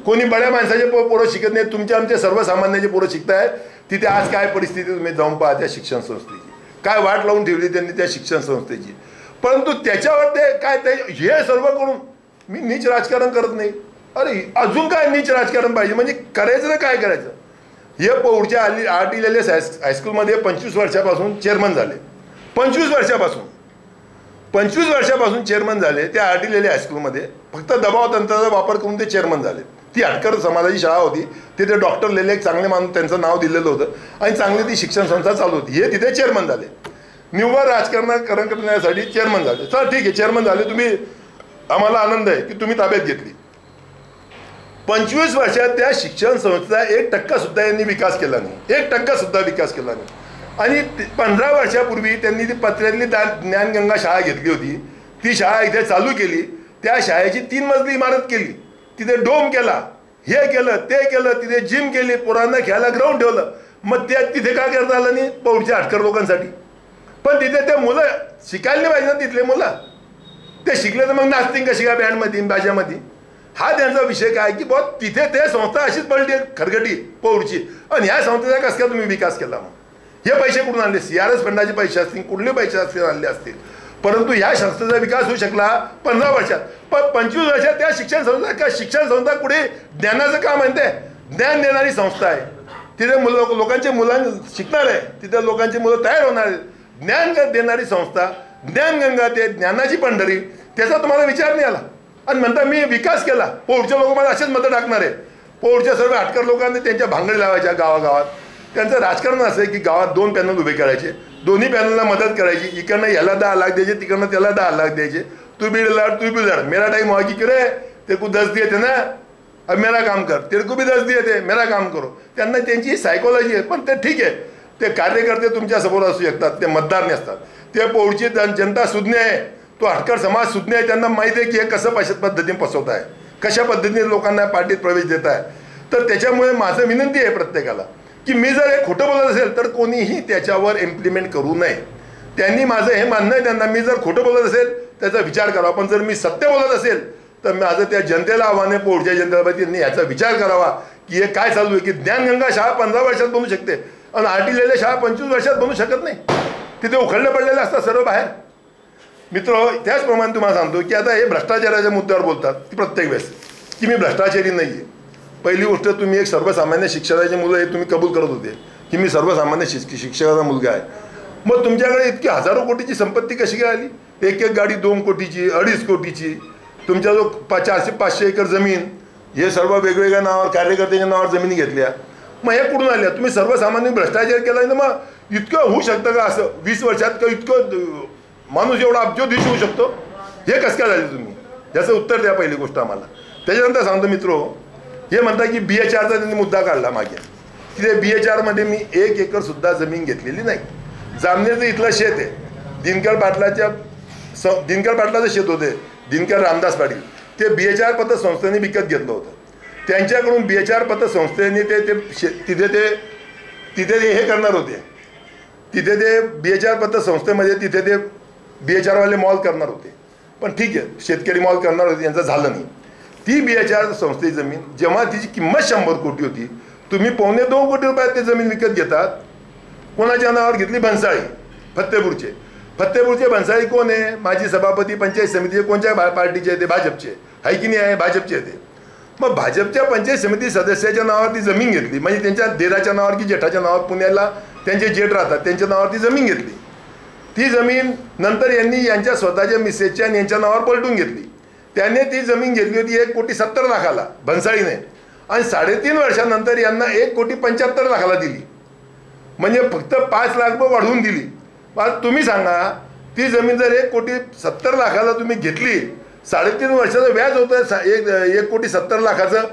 कोणी बड्या माणसाचे पोरं शिकत नाही, आमचे सर्वसामान्याची पोरं शिकतायत. तिथे आज काय परिस्थिती तुम्ही जाऊन पहा त्या शिक्षण संस्थेची. काय वाट लावून ठेवली त्यांनी त्या शिक्षण संस्थेची. परंतु त्याच्यावर ते काय ते हे सर्व करून मी नीच राजकारण करत नाही. अरे अजून काय नीच राजकारण पाहिजे? म्हणजे करायचं ना काय करायचं? हे पौडच्या आर्टिलेलेस हायस्कूलमध्ये 25 वर्षापासून चेअरमन झाले. 25 वर्षापासून चेअरमन झाले त्या आर्टिलेले हायस्कूलमध्ये. फक्त दबाव तंत्राचा वापर करून ते चेअरमन झाले. ती हटकर समाजाची शाळा होती. तिथे डॉक्टर लेले चांगले माणूस त्यांचं नाव दिलेलं होतं आणि चांगली ती शिक्षण संस्था चालू होती. हे तिथे चेअरमन झाले. निव्वळ राजकारण करण्यासाठी चेअरमन झाले. चला ठीक आहे, चेअरमन झाले तुम्ही, आम्हाला आनंद आहे की तुम्ही ताब्यात घेतली. 25 वर्षात त्या शिक्षण संस्थेचा 1% सुद्धा यांनी विकास केला नाही. 1% सुद्धा विकास केला नाही. आणि 15 वर्षापूर्वी त्यांनी ती पत्र्यातली ज्ञानगंगा शाळा घेतली होती. ती शाळा इथे चालू केली. त्या शाळेची 3 मजली इमारत केली. तिथे डोम केला, हे केलं ते केलं, तिथे जिम केली, पोरांना खेळायला ग्राउंड ठेवलं. मग तिथे काय करता आलं नाही पौडच्या हटकर लोकांसाठी. पण तिथे ते मुलं शिकायला नाही पाहिजे ना, तिथले मुलं ते शिकले तर मग नाचतील कशी काय बँडमध्ये बाजामध्ये? हा त्यांचा विषय काय की बॉ तिथे ते संस्था अशीच पडली खरगटी पौडची. आणि ह्या संस्थेचा कसं काय तुम्ही विकास केला? मग हे पैसे कुठून आणले? CRS फंडाचे पैसे असतील, कुठले पैसे असतील आणले असतील. परंतु या संस्थेचा विकास होऊ शकला 15 वर्षात. पण 25 वर्षात त्या शिक्षण संस्था कुठे ज्ञानाचं काम आहे, ते ज्ञान देणारी संस्था आहे. तिथे लोकांचे मुलांना शिकणार आहे, तिथे लोकांची मुलं तयार होणार आहेत. ज्ञान देणारी संस्था, ज्ञानगंगा, ते ज्ञानाची पंढरी, त्याचा तुम्हाला विचार नाही आला. आणि म्हणता मी विकास केला. पौडच्या लोक मला असेच मतं टाकणार आहे. पौडच्या सर्व हटकर लोकांनी त्यांच्या भांगडी लावायच्या गावागावात. त्यांचं राजकारण असं आहे की गावात 2 पॅनल उभे करायचे, दोन्ही पॅनलला मदत करायची. इकडनं याला 10 लाख द्यायचे, तिकडनं त्याला 10 लाख द्यायचे. तू भी लढ, तू भी लढ, मेरा टाइम हुआ की रे तेरे को 10 दिए थे ना, अब मेरा काम कर, तेरे को भी 10 दिए थे, मेरा काम करो. त्यांना त्यांची सायकोलॉजी आहे. पण ते ठीक आहे, ते कार्यकर्ते तुमच्या समोर असू शकतात, ते मतदार नसतात. ते पौळची जनता सुज्ञ आहे, तो हटकर समाज सुज्ञ आहे. त्यांना माहिती आहे की हे कसं पद्धतीने फसवत आहे, कशा पद्धतीने लोकांना पार्टीत प्रवेश देत आहे. तर त्याच्यामुळे माझं विनंती आहे प्रत्येकाला की मी जर हे खोटं बोलत असेल तर कोणीही त्याच्यावर इम्प्लिमेंट करू नये. त्यांनी माझं हे मानणं आहे त्यांना, मी जर खोटं बोलत असेल त्याचा विचार करावा. पण जर मी सत्य बोलत असेल तर माझं त्या जनतेला आव्हान आहे, पोटच्या जनतेला त्यांनी याचा विचार करावा की हे काय चालू आहे. की ज्ञानगंगा शाळा 15 वर्षात बनू शकते आणि आरटीलेल्या शाळा 25 वर्षात बनू शकत नाही. तिथे उखडले पडलेले असतात सर्व बाहेर. मित्र, त्याचप्रमाणे तुम्हाला सांगतो की आता हे भ्रष्टाचाराच्या मुद्द्यावर बोलतात की प्रत्येक वेळेस की मी भ्रष्टाचारी नाही आहे. पहिली गोष्ट, तुम्ही एक सर्वसामान्य शिक्षणाचे मुलं हे तुम्ही कबूल करत होते की मी सर्वसामान्य शिक्षकाचा मुलगा आहे. मग तुमच्याकडे इतकी हजारो कोटीची संपत्ती कशी काय आली? एक गाडी 2 कोटीची, 2.5 कोटीची, तुमच्या जो 400-500 एकर जमीन, हे सर्व वेगवेगळ्या नावावर कार्यकर्त्यांच्या नावावर जमिनी घेतल्या. मग हे कुठून आल्या? तुम्ही सर्वसामान्य भ्रष्टाचार केला ना, मग इतकं होऊ शकतं का असं 20 वर्षात? का इतकं माणूस एवढा अब्जोधीश होऊ शकतो? हे कसं काय झाले तुम्ही? याचं उत्तर द्या पहिली गोष्ट आम्हाला. त्याच्यानंतर सांगतो मित्रो, हे म्हणता की BHRचा त्यांनी मुद्दा काढला मागे, की ते BHRमध्ये मी 1 एकर सुद्धा जमीन घेतलेली नाही. जामनेरचं इथलं शेत आहे, दिनकर पाटलाचं शेत होते, दिनकर रामदास पाटील. ते BHR पतसंस्थेने विकत घेतलं होतं. त्यांच्याकडून BHR पतसंस्थेने तिथे ते हे करणार होते, तिथे ते BHR पतसंस्थेमध्ये तिथे ते BHRवाले मॉल करणार होते. पण ठीक आहे, शेतकरी मॉल करणार होते, यांचं झालं नाही. ती BHR संस्थेची जमीन, जेव्हा तिची किंमत 100 कोटी होती, तुम्ही 2.25 कोटी रुपयात ते जमीन विकत घेतात. कोणाच्या नावावर घेतली? भन्साळी, फत्तेपूरचे भन्साळी कोण आहे? माजी सभापती पंचायत समितीचे. कोणत्या पार्टीचे आहे ते? भाजपचे आहे की नाही आहे? भाजपचे ते. मग भाजपच्या पंचायत समिती सदस्याच्या नावावर ती जमीन घेतली, म्हणजे त्यांच्या देराच्या नावावर की जेठाच्या नावावर, पुण्याला त्यांचे जेठ राहतात त्यांच्या नावावर ती जमीन घेतली. ती जमीन नंतर यांनी यांच्या स्वतःच्या मिसेसच्या आणि यांच्या नावावर पलटून घेतली. त्याने ती जमीन घेतली होती 1,70,00,000 भन्साळीने, आणि 3.5 वर्षानंतर यांना 1,75,00,000 दिली. म्हणजे फक्त 5 लाख रुपये वाढवून दिली. आज तुम्ही सांगा, ती जमीन जर 1,70,00,000 तुम्ही घेतली, 3.5 वर्षाचं व्याज होतं 1,70,00,000,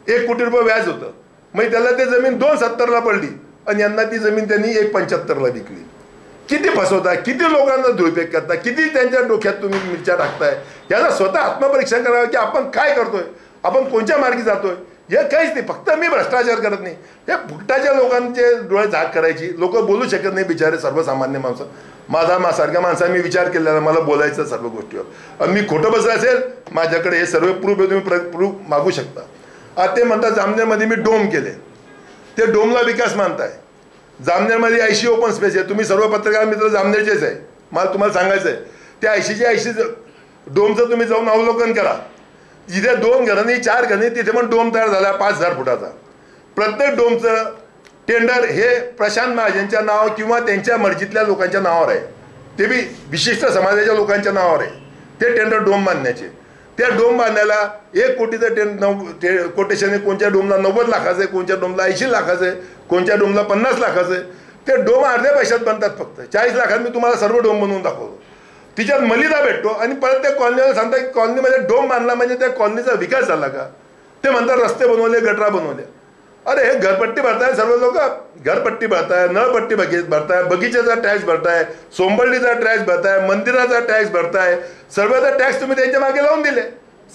1 कोटी रुपये व्याज होतं. मग त्याला ते जमीन 2,70,000ला पडली आणि यांना ती जमीन त्यांनी 1,75,000ला विकली. किती फसवताय, किती लोकांना धुळपेक करताय, किती त्यांच्या डोक्यात तुम्ही मिरच्या टाकताय. याला स्वतः आत्मपरीक्षण करावं की आपण काय करतोय, आपण कोणत्या मार्गी जातोय. हे काहीच नाही, फक्त मी भ्रष्टाचार करत नाही. हे फुकटाच्या लोकांचे डोळे झाक करायची. लोक बोलू शकत नाही बिचारे, सर्वसामान्य माणसं. सारख्या माणसाने मी विचार केलेला, मला बोलायचं सर्व गोष्टीवर. आणि मी खोटं बसलं असेल, माझ्याकडे हे सर्व प्रूफ आहे, तुम्ही प्रूफ मागू शकता. आता ते म्हणतात जामनेरमध्ये मी डोम केले, ते डोमला विकास मानताय. जामनेरमध्ये 80 ओपन स्पेस आहे. तुम्ही सर्व पत्रकार मित्र जामनेरचेच आहे, मला तुम्हाला सांगायचं आहे. त्या 80च्या 80 डोमचं तुम्ही जाऊन अवलोकन करा. जिथे 2 घरांनी 4 घरांनी तिथे पण डोम तयार झाला 5,000 फुटाचा. प्रत्येक डोमचं टेंडर हे प्रशांत महाजनच्या नाव किंवा त्यांच्या मर्जीतल्या लोकांच्या नावावर आहे. ते बी विशिष्ट समाजाच्या लोकांच्या नावावर आहे ते टेंडर डोम बांधण्याचे. त्या डोम बांधायला 1 कोटीचं कोटेशन आहे. कोणत्या डोमला 90 लाखाचं आहे, कोणत्या डोमला 80 लाखाचं आहे, कोणत्या डोमला 50 लाखाचं आहे. ते डोम अर्ध्या पैशात बनतात. फक्त 40 लाखात मी तुम्हाला सर्व डोम बनवून दाखवतो. तिच्यात मलिदा भेटतो आणि परत त्या कॉलनीला सांगता की कॉलनीमध्ये डोम बांधला म्हणजे त्या कॉलनीचा विकास झाला का? ते म्हणतात रस्ते बनवले, गटरा बनवल्या. अरे हे घरपट्टी भरताय सर्व लोक, घरपट्टी भरताय, नळपट्टी भरताय, बगीच्याचा टॅक्स भरताय, सोंबर्डीचा टॅक्स भरताय, मंदिराचा टॅक्स भरताय. सर्वचा टॅक्स तुम्ही त्यांच्या मागे लावून दिले.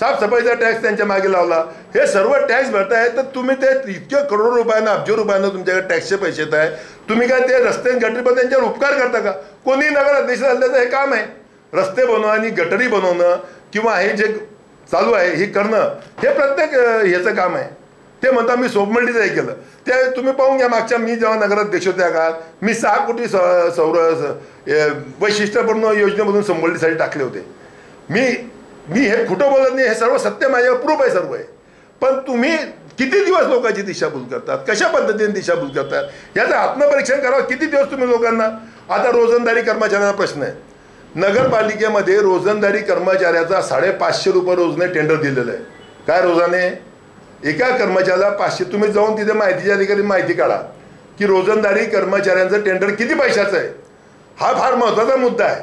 साफसफाईचा टॅक्स त्यांच्या मागे लावला. हे सर्व टॅक्स भरताय, तर तुम्ही ते इतक्या करोडो रुपयानं, अब्जो रुपयानं तुमच्याकडे टॅक्सचे पैसे येत आहे. तुम्ही काय ते रस्ते गटरी पण त्यांच्यावर उपकार करता का? कोणी नगर अध्यक्ष झाल्याचं हे काम आहे. रस्ते बनवणं आणि गटरी बनवणं किंवा हे जे चालू आहे हे करणं, हे प्रत्येक ह्याचं काम आहे. ते म्हणता मी सोपमंडीचं हे केलं. ते तुम्ही पाहून घ्या, मागच्या मी जेव्हा नगराध्यक्ष होत्या काळात मी 6 कोटी वैशिष्ट्यपूर्ण योजनेमधून सोपमंडीसाठी टाकले होते. मी हे खोटं बोलत नाही, हे सर्व सत्य माझ्यावर प्रूफ आहे सर्व आहे. पण तुम्ही किती दिवस लोकांची दिशाभूल करतात, कशा पद्धतीने दिशाभूल करतात, याचं आत्मपरीक्षण करावं. किती दिवस तुम्ही लोकांना. आता रोजंदारी कर्मचाऱ्यांचा प्रश्न आहे. नगरपालिकेमध्ये रोजंदारी कर्मचाऱ्याचा 550 रुपये रोजने टेंडर दिलेलं आहे. काय रोजाने? एका कर्मचाऱ्याला 500. तुम्ही जाऊन तिथे माहितीच्या अधिकारी माहिती काढा की रोजंदारी कर्मचाऱ्यांचं टेंडर किती पैशाचं आहे. हा फार महत्त्वाचा मुद्दा आहे.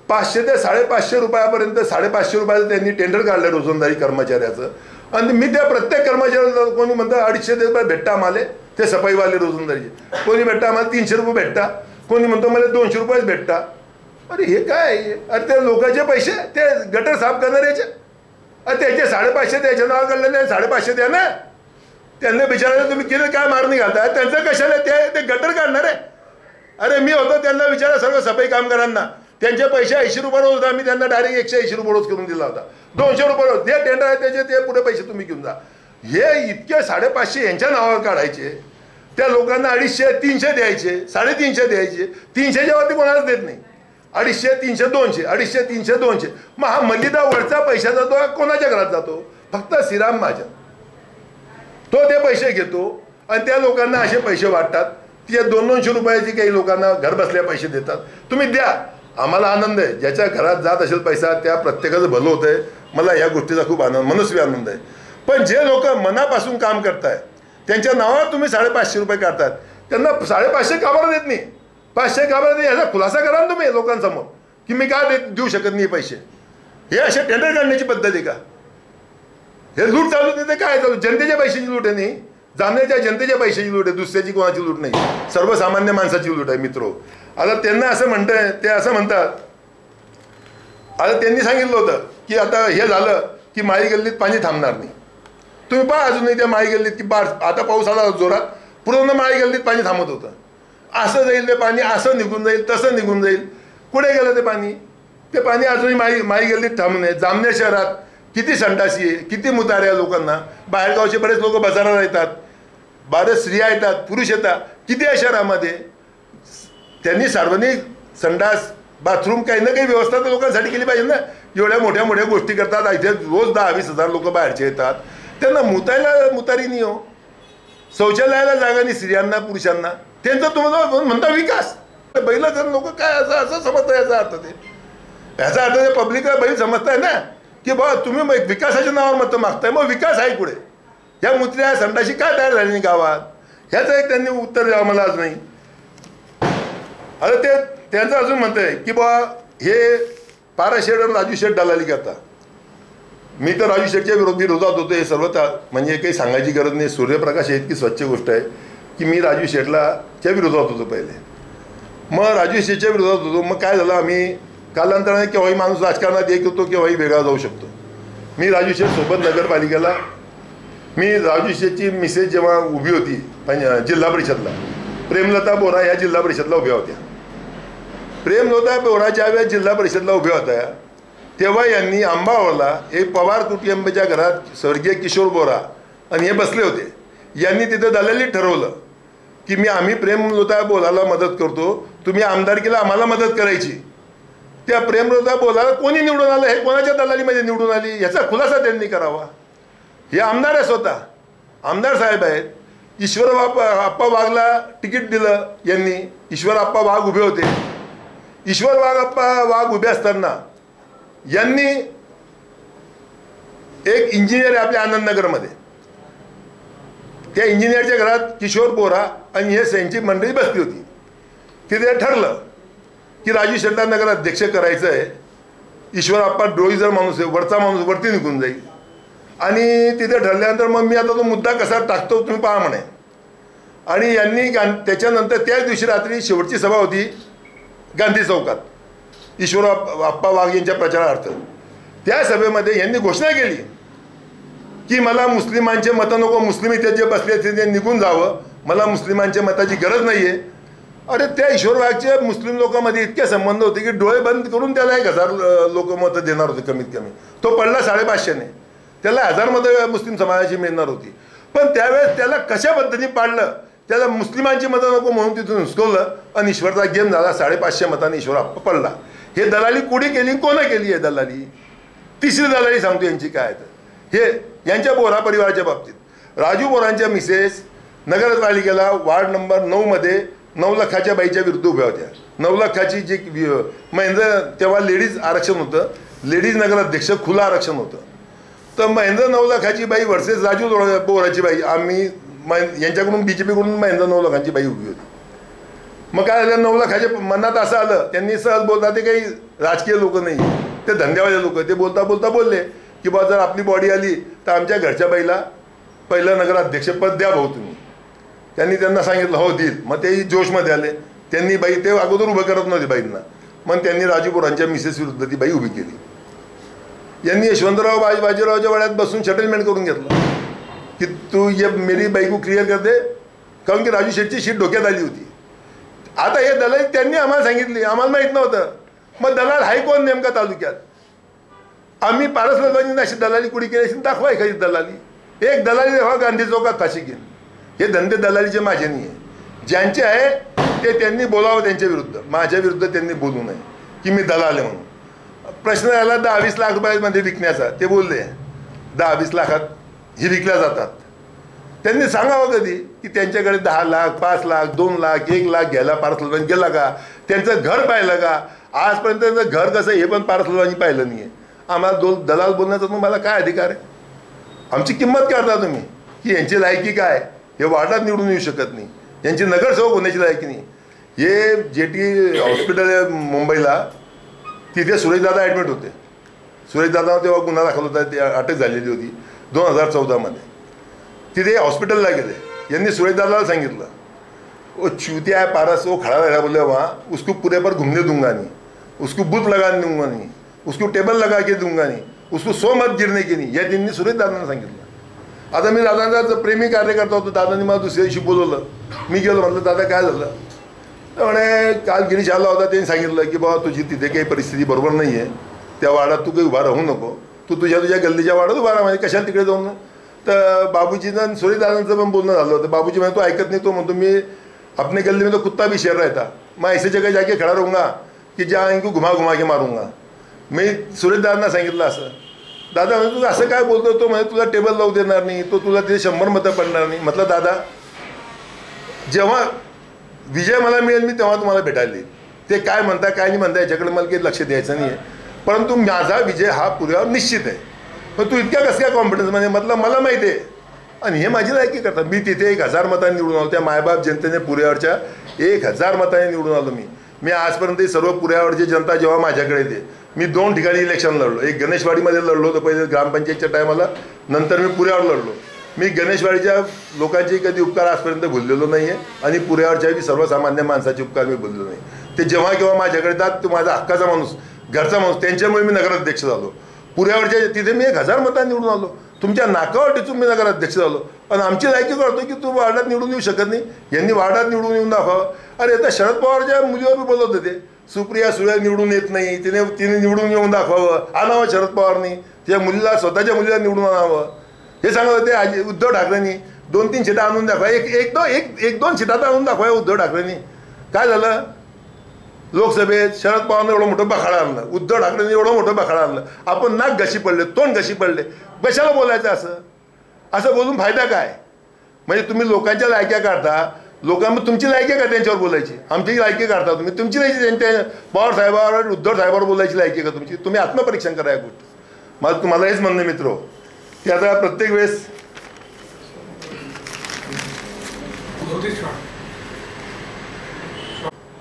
500 ते 550 रुपयापर्यंत 550 रुपयाचं त्यांनी टेंडर काढलं रोजंदारी कर्मचाऱ्याचं. आणि मी त्या प्रत्येक कर्मचाऱ्याला कोणी म्हणतं 250 रुपये भेटता आम्हाला ते सफाईवाले रोजंदारीचे, कोणी भेटता आम्हाला 300 रुपये भेटता, कोणी म्हणतो मला 200 रुपयेच भेटता. अरे हे काय? अरे ते लोकांचे पैसे ते गटर साफ करणाऱ्याचे, अरे त्याचे 550 त्याच्या नाव काढलेले 550 द्या ना. त्यांना विचारायला तुम्ही केलं काय मारणी घालता? त्यांचं कशाला ते गटर काढणार आहे? अरे मी होतो त्यांना विचारा सर्व सफाई कामगारांना, त्यांचे पैसे 80 रुपये रोज होता, मी त्यांना डायरेक्ट 180 रुपये रोज करून दिला होता. 200 रुपये रोज जे टेंडर आहे त्याचे ते पुढे पैसे तुम्ही घेऊन जा. हे इतके 550 यांच्या नावावर काढायचे, त्या लोकांना 250 300 द्यायचे, 350 द्यायचे. 300च्या वरती कोणालाच देत नाही. 250 300 200 250 300 200. मग हा मलिदा वरचा पैसा जातो कोणाच्या घरात जातो? फक्त श्रीराम महाजन. तो ते पैसे घेतो आणि त्या लोकांना असे पैसे वाटतात. ते 200 रुपयाची काही लोकांना घर बसल्या पैसे देतात. तुम्ही द्या, आम्हाला आनंद आहे. ज्याच्या घरात जात असेल पैसा त्या प्रत्येकाचं भलं होतंय. मला या गोष्टीचा खूप आनंद, मनस्वी आनंद आहे. पण जे लोक मनापासून काम करताय त्यांच्या नावावर तुम्ही 550 रुपये काढतात, त्यांना 550 का बरं देत नाही? 500 का बरं याचा खुलासा करा ना तुम्ही लोकांसमोर की मी का देऊ शकत नाही पैसे. हे असे टेंडर काढण्याची पद्धत आहे का? हे लूट चालू नाही. ते काय चालू? जनतेच्या पैशाची लूट आहे. नाही, जाणण्याच्या जनतेच्या पैशाची लूट आहे, दुसऱ्याची कोणाची लूट नाही. सर्वसामान्य माणसाची लूट आहे मित्रो. आता त्यांना असं म्हणतंय, ते असं म्हणतात, आता त्यांनी सांगितलं होतं की आता हे झालं की माळी गल्लीत पाणी थांबणार नाही. तुम्ही पहा अजूनही त्या माळी गल्लीत की आता पाऊस आला जोरात, पूर्ण माळी गल्लीत पाणी थांबत होतं. असं जाईल ते पाणी, असं निघून जाईल, तसं निघून जाईल. कुठे गेलं ते पाणी? ते पाणी अजूनही माळी गल्लीत थांबून आहे. जामनेर शहरात किती संडासी आहे, किती मुतारे आहे लोकांना. बाहेरगावचे बरेच लोक बाजाराला येतात, बरेच स्त्रिया येतात, पुरुष येतात. किती आहे शहरामध्ये? त्यांनी सार्वजनिक संडास बाथरूम काही ना काही व्यवस्था तर लोकांसाठी केली पाहिजे ना. एवढ्या मोठ्या मोठ्या गोष्टी करतात. इथे रोज 10-20 हजार लोक बाहेरचे येतात. त्यांना मुतारी नाही हो. शौचालयाला जागा नाही स्त्रियांना पुरुषांना. त्यांचं तुम्हाला म्हणता विकास. बैल जर लोक काय असं समजतं याचा अर्थ ते. याचा अर्थ ते पब्लिकला बैल समजताय ना की बा तुम्ही विकासाच्या नावावर मतं मागताय. मग विकास आहे पुढे. या मुत्र्या संडाशी काय तयार झाली नाही गावात? ह्याचं एक त्यांनी उत्तर द्यावं मला आज नाही. आता ते त्यांचं अजून म्हणतंय की बा हे पाराशेठ आणि राजू शेठ दलाली करता. मी तर राजू शेठच्या विरोधात होतो. हे सर्व म्हणजे काही सांगायची गरज नाही. सूर्यप्रकाश इतकी स्वच्छ गोष्ट आहे की मी राजू शेठच्या विरोधात होतो पहिले. मग राजू शेठच्या विरोधात होतो. मग काय झालं, आम्ही कालांतराने केव्हाही माणूस राजकारणात एक होतो, केव्हाही वेगळा जाऊ शकतो. मी राजू शेठ सोबत नगरपालिकेला, मी राजू शेठची मिसेस जेव्हा उभी होती जिल्हा परिषदला, प्रेमलता बोरा ह्या जिल्हा परिषदला उभ्या होत्या. प्रेमलता बोरा ज्या वेळेस जिल्हा परिषदला उभ्या होत्या तेव्हा यांनी आंबावरला एक पवार कुटुंबाच्या घरात स्वर्गीय किशोर बोरा आणि हे बसले होते. यांनी तिथं दलाली ठरवलं की आम्ही प्रेमलता बोराला मदत करतो, तुम्ही आमदारकीला आम्हाला मदत करायची. त्या प्रेमलता बोराला कोणी निवडून आलं, हे कोणाच्या दलालीमध्ये निवडून आली याचा खुलासा त्यांनी करावा. हे आमदार आहे, स्वतः आमदार साहेब आहेत. ईश्वर आप्पा वाघला तिकीट दिलं यांनी. ईश्वर आप्पा वाघ उभे होते. ईश्वर वाघ उभे असताना यांनी एक इंजिनियर आहे आपल्या आनंदनगरमध्ये, त्या इंजिनियरच्या घरात किशोर बोरा आणि हे यांची मंडळी बसली होती. तिथे ठरलं की राजू शेठला नगराध्यक्ष करायचं आहे. ईश्वर आप्पा डोळीजर माणूस आहे, वरचा माणूस वरती निघून जाईल. आणि तिथे ठरल्यानंतर मग मी आता तो मुद्दा कसा टाकतो तुम्ही पहा म्हणे. आणि यांनी त्याच्यानंतर त्याच दिवशी रात्री शेवटची सभा होती गांधी चौकात ईश्वर आप्पा वाघ यांच्या प्रचारार्थ. त्या सभेमध्ये यांनी घोषणा केली की मला मुस्लिमांचे मतं नको, मुस्लिम इथे जे बसले ते निघून जावं, मला मुस्लिमांच्या मताची गरज नाही आहे. अरे त्या ईश्वर वाघचे मुस्लिम लोकांमध्ये इतके संबंध होते की डोळे बंद करून त्याला 1000 लोक मतं देणार होते कमीत कमी. तो पडला 550ने. त्याला 1000 मतं मुस्लिम समाजाची मिळणार होती. पण त्यावेळेस त्याला कशा पद्धतीने पाडलं, त्याला मुस्लिमांची मतं नको म्हणून तिथून हुसकवलं आणि ईश्वरचा गेम झाला. 550 मतांनी ईश्वर आप्पा पडला. हे दलाली कोणी केली, कोणा केली आहे दलाली? तिसरी दलाली सांगतो यांची काय तर हे यांच्या बोरा परिवाराच्या बाबतीत. राजू बोरांच्या मिसेस नगरपालिकेला वार्ड नंबर 9 मध्ये 9 लाखाच्या बाईच्या विरुद्ध उभ्या होत्या. 9 लाखाची जी महेंद्र तेव्हा लेडीज आरक्षण होतं, लेडीज नगराध्यक्ष खुलं आरक्षण होतं. तर महेंद्र 9 लाखाची बाई वर्सेस राजू बोराची बाई, आम्ही यांच्याकडून BJP कडून महेंद्र 9 लाखांची बाई उभी होती. मग काय झालं, 9 लाखाच्या मनात असं आलं, त्यांनी सहज बोलता, ते काही राजकीय लोक नाही, ते धंद्यावाले लोक, ते बोलता बोलता बोलले की बा जर आपली बॉडी आली तर आमच्या घरच्या बाईला पहिलं नगराध्यक्षपद द्या भाऊ तुम्ही. त्यांनी त्यांना सांगितलं हो देईल. मग तेही जोशमध्ये आले. त्यांनी बाई ते अगोदर उभं करत नव्हते बाईंना, मग त्यांनी राजूपुरांच्या मिसेस विरुद्ध ती बाई उभी केली. यांनी यशवंतराव बाजीरावच्या वाड्यात बसून सेटलमेंट करून घेतलं की तू ये मेरी बाई को क्लिअर कर दे, कारण की राजू शेठची शीट डोक्यात आली होती. आता हे दलाल त्यांनी आम्हाला सांगितली, आम्हाला माहीत नव्हतं. मग दलाल हाय कोण नेमका तालुक्यात? आम्ही पारसलोकांनी अशी दलाली कुणी केली असेल दाखवा एखादी दलाली. एक दलाली दाखवा गांधी चौकात फाशी घेईन. हे धंदे दलालीचे माझे नाही आहे. ज्यांचे आहे ते त्यांनी बोलावं त्यांच्या विरुद्ध, माझ्या विरुद्ध त्यांनी बोलू नये की मी दलाल आहे म्हणून. प्रश्न आला 10-20 लाख रुपयामध्ये विकण्याचा. ते बोलले 10-20 लाखात ही विकल्या जातात. त्यांनी सांगावं कधी की त्यांच्याकडे 10 लाख 5 लाख 2 लाख 1 लाख घ्यायला पारसलोकांनी गेला का? त्यांचं घर पाहिलं का? आजपर्यंत त्यांचं घर कसं हे पण पारसलोकांनी पाहिलं नाही आहे. आम्हाला दलाल बोलण्याचा तुम्हाला काय अधिकार आहे? आमची किंमत करता तुम्ही की यांची लायकी काय? हे वार्डात निवडून येऊ शकत नाही, यांची नगरसेवक होण्याची लायकी नाही. हे JT हॉस्पिटल आहे मुंबईला, तिथे सुरेशदादा ॲडमिट होते. सुरेशदादा तेव्हा गुन्हा दाखल होता, ते अटक झालेली होती 2014मध्ये. तिथे हॉस्पिटलला गेले. यांनी सुरेशदादाला सांगितलं वो चूतिया है पारस, वो खड़ा रहेगा, बोले वहाँ उसको पूरे पर घूमने दूंगा नहीं, उसको बूथ लगाने दूंगा नहीं, उसको टेबल लगा के दूंगा नहीं, उसको 100 मत गिरने की नहीं. या त्यांनी सुरेशदादांना सांगितलं. आता मी दादांचा प्रेमी कार्यकर्ता होतो. दादांनी मला दुसऱ्या दिवशी बोलवलं. मी गेलो, म्हटलं दादा काय झालं? तर म्हणे काल गिरीश आला होता, त्यांनी सांगितलं की बाबा तुझी तिथे काही परिस्थिती बरोबर नाही आहे, त्या वाड्यात तू काही उभा राहू नको, तू तुझ्या गल्लीच्या वाड्यात उभा राहा. म्हणजे कशाला तिकडे जाऊन. तर बाबूजीनं सुरेशदादांचं पण बोलणं झालं होतं. बाबूजी म्हणे तो ऐकत नाही. तो म्हणतो मी अपने गली में तो कुत्ता भी शेर रहता, मैं ऐसे जगह जाके खड़ा रहूँगा की जहाँ इनको घुमा घुमा के मारूंगा. मी सुरेशदादांना सांगितलं असं. दादा म्हणजे तू असं काय बोलतो? तो म्हणजे तुला टेबल लावू देणार नाही, तो तुला ते 100 मतं पडणार नाही. म्हटलं दादा जेव्हा विजय मला मिळेल मी तेव्हा तुम्हाला भेटायला येईल. ते काय म्हणता काय नाही म्हणता याच्याकडे मला काही लक्ष द्यायचं नाही आहे, परंतु माझा विजय हा पुऱ्यावर निश्चित आहे. पण तू इतक्या कसं काय कॉन्फिडन्समध्ये? म्हटलं मला माहिती आहे आणि हे माझी लायकी करतात. मी तिथे 1000 मतांनी निवडून आलो. त्या मायबाप जनतेने पुऱ्यावरच्या 1000 मतांनी निवडून आलो. मी आजपर्यंत सर्व पुऱ्यावरची जनता जेव्हा माझ्याकडे येते, मी 2 ठिकाणी इलेक्शन लढलो. एक गणेशवाडीमध्ये लढलो होतो पहिले ग्रामपंचायतच्या टायमाला, नंतर मी पुऱ्यावर लढलो. मी गणेशवाडीच्या लोकांचे कधी उपकार आजपर्यंत भुललेलो नाही आहे आणि पुऱ्यावरच्या बी सर्वसामान्य माणसाचे उपकार मी भुललो नाही. ते जेव्हा केव्हा माझ्याकडे येतात, तो माझा हक्काचा माणूस, घरचा माणूस, त्यांच्यामुळे मी नगराध्यक्ष झालो. पुऱ्यावरच्या तिथे मी 1000 मतांनी निवडून आलो. तुमच्या नाकावर टिचून मी नगराध्यक्ष झालो. आणि आमची लायकी करतो की तू वार्डात निवडून येऊ शकत नाही, यांनी वार्डात निवडून येऊन दाखवावं. अरे आता शरद पवारच्या मुलीवर मी बोलत होते, सुप्रिया सुळे निवडून येत नाही, तिने निवडून येऊन दाखवावं, आणावं शरद पवारनी, त्या मुलीला स्वतःच्या मुलीला निवडून आणावं हे सांगत होते. उद्धव ठाकरेंनी 2-3 सीटा आणून दाखवा, एक दोन सीटात आणून दाखवा उद्धव ठाकरेंनी. काय झालं? लोकसभेत शरद पवारनं एवढं मोठं बखाडा आणलं, उद्धव ठाकरेंनी एवढं मोठं बखाडा आणलं. आपण नाक घशी पडले, तोंड घशी पडले. कशाला बोलायचं असं बोलून फायदा काय? म्हणजे तुम्ही लोकांच्या लायक्या काढता, लोकांना तुमची लायकी का त्यांच्यावर बोलायची? आमची लायकी काढता तुम्ही, तुमची लायकी त्यांच्या पवार साहेबावर उद्धव साहेबावर बोलायची लायकी का तुमची? तुम्ही आत्मपरीक्षण करा या गोष्ट. मला तुम्हाला हेच म्हणणं मित्र की आता प्रत्येक वेळेस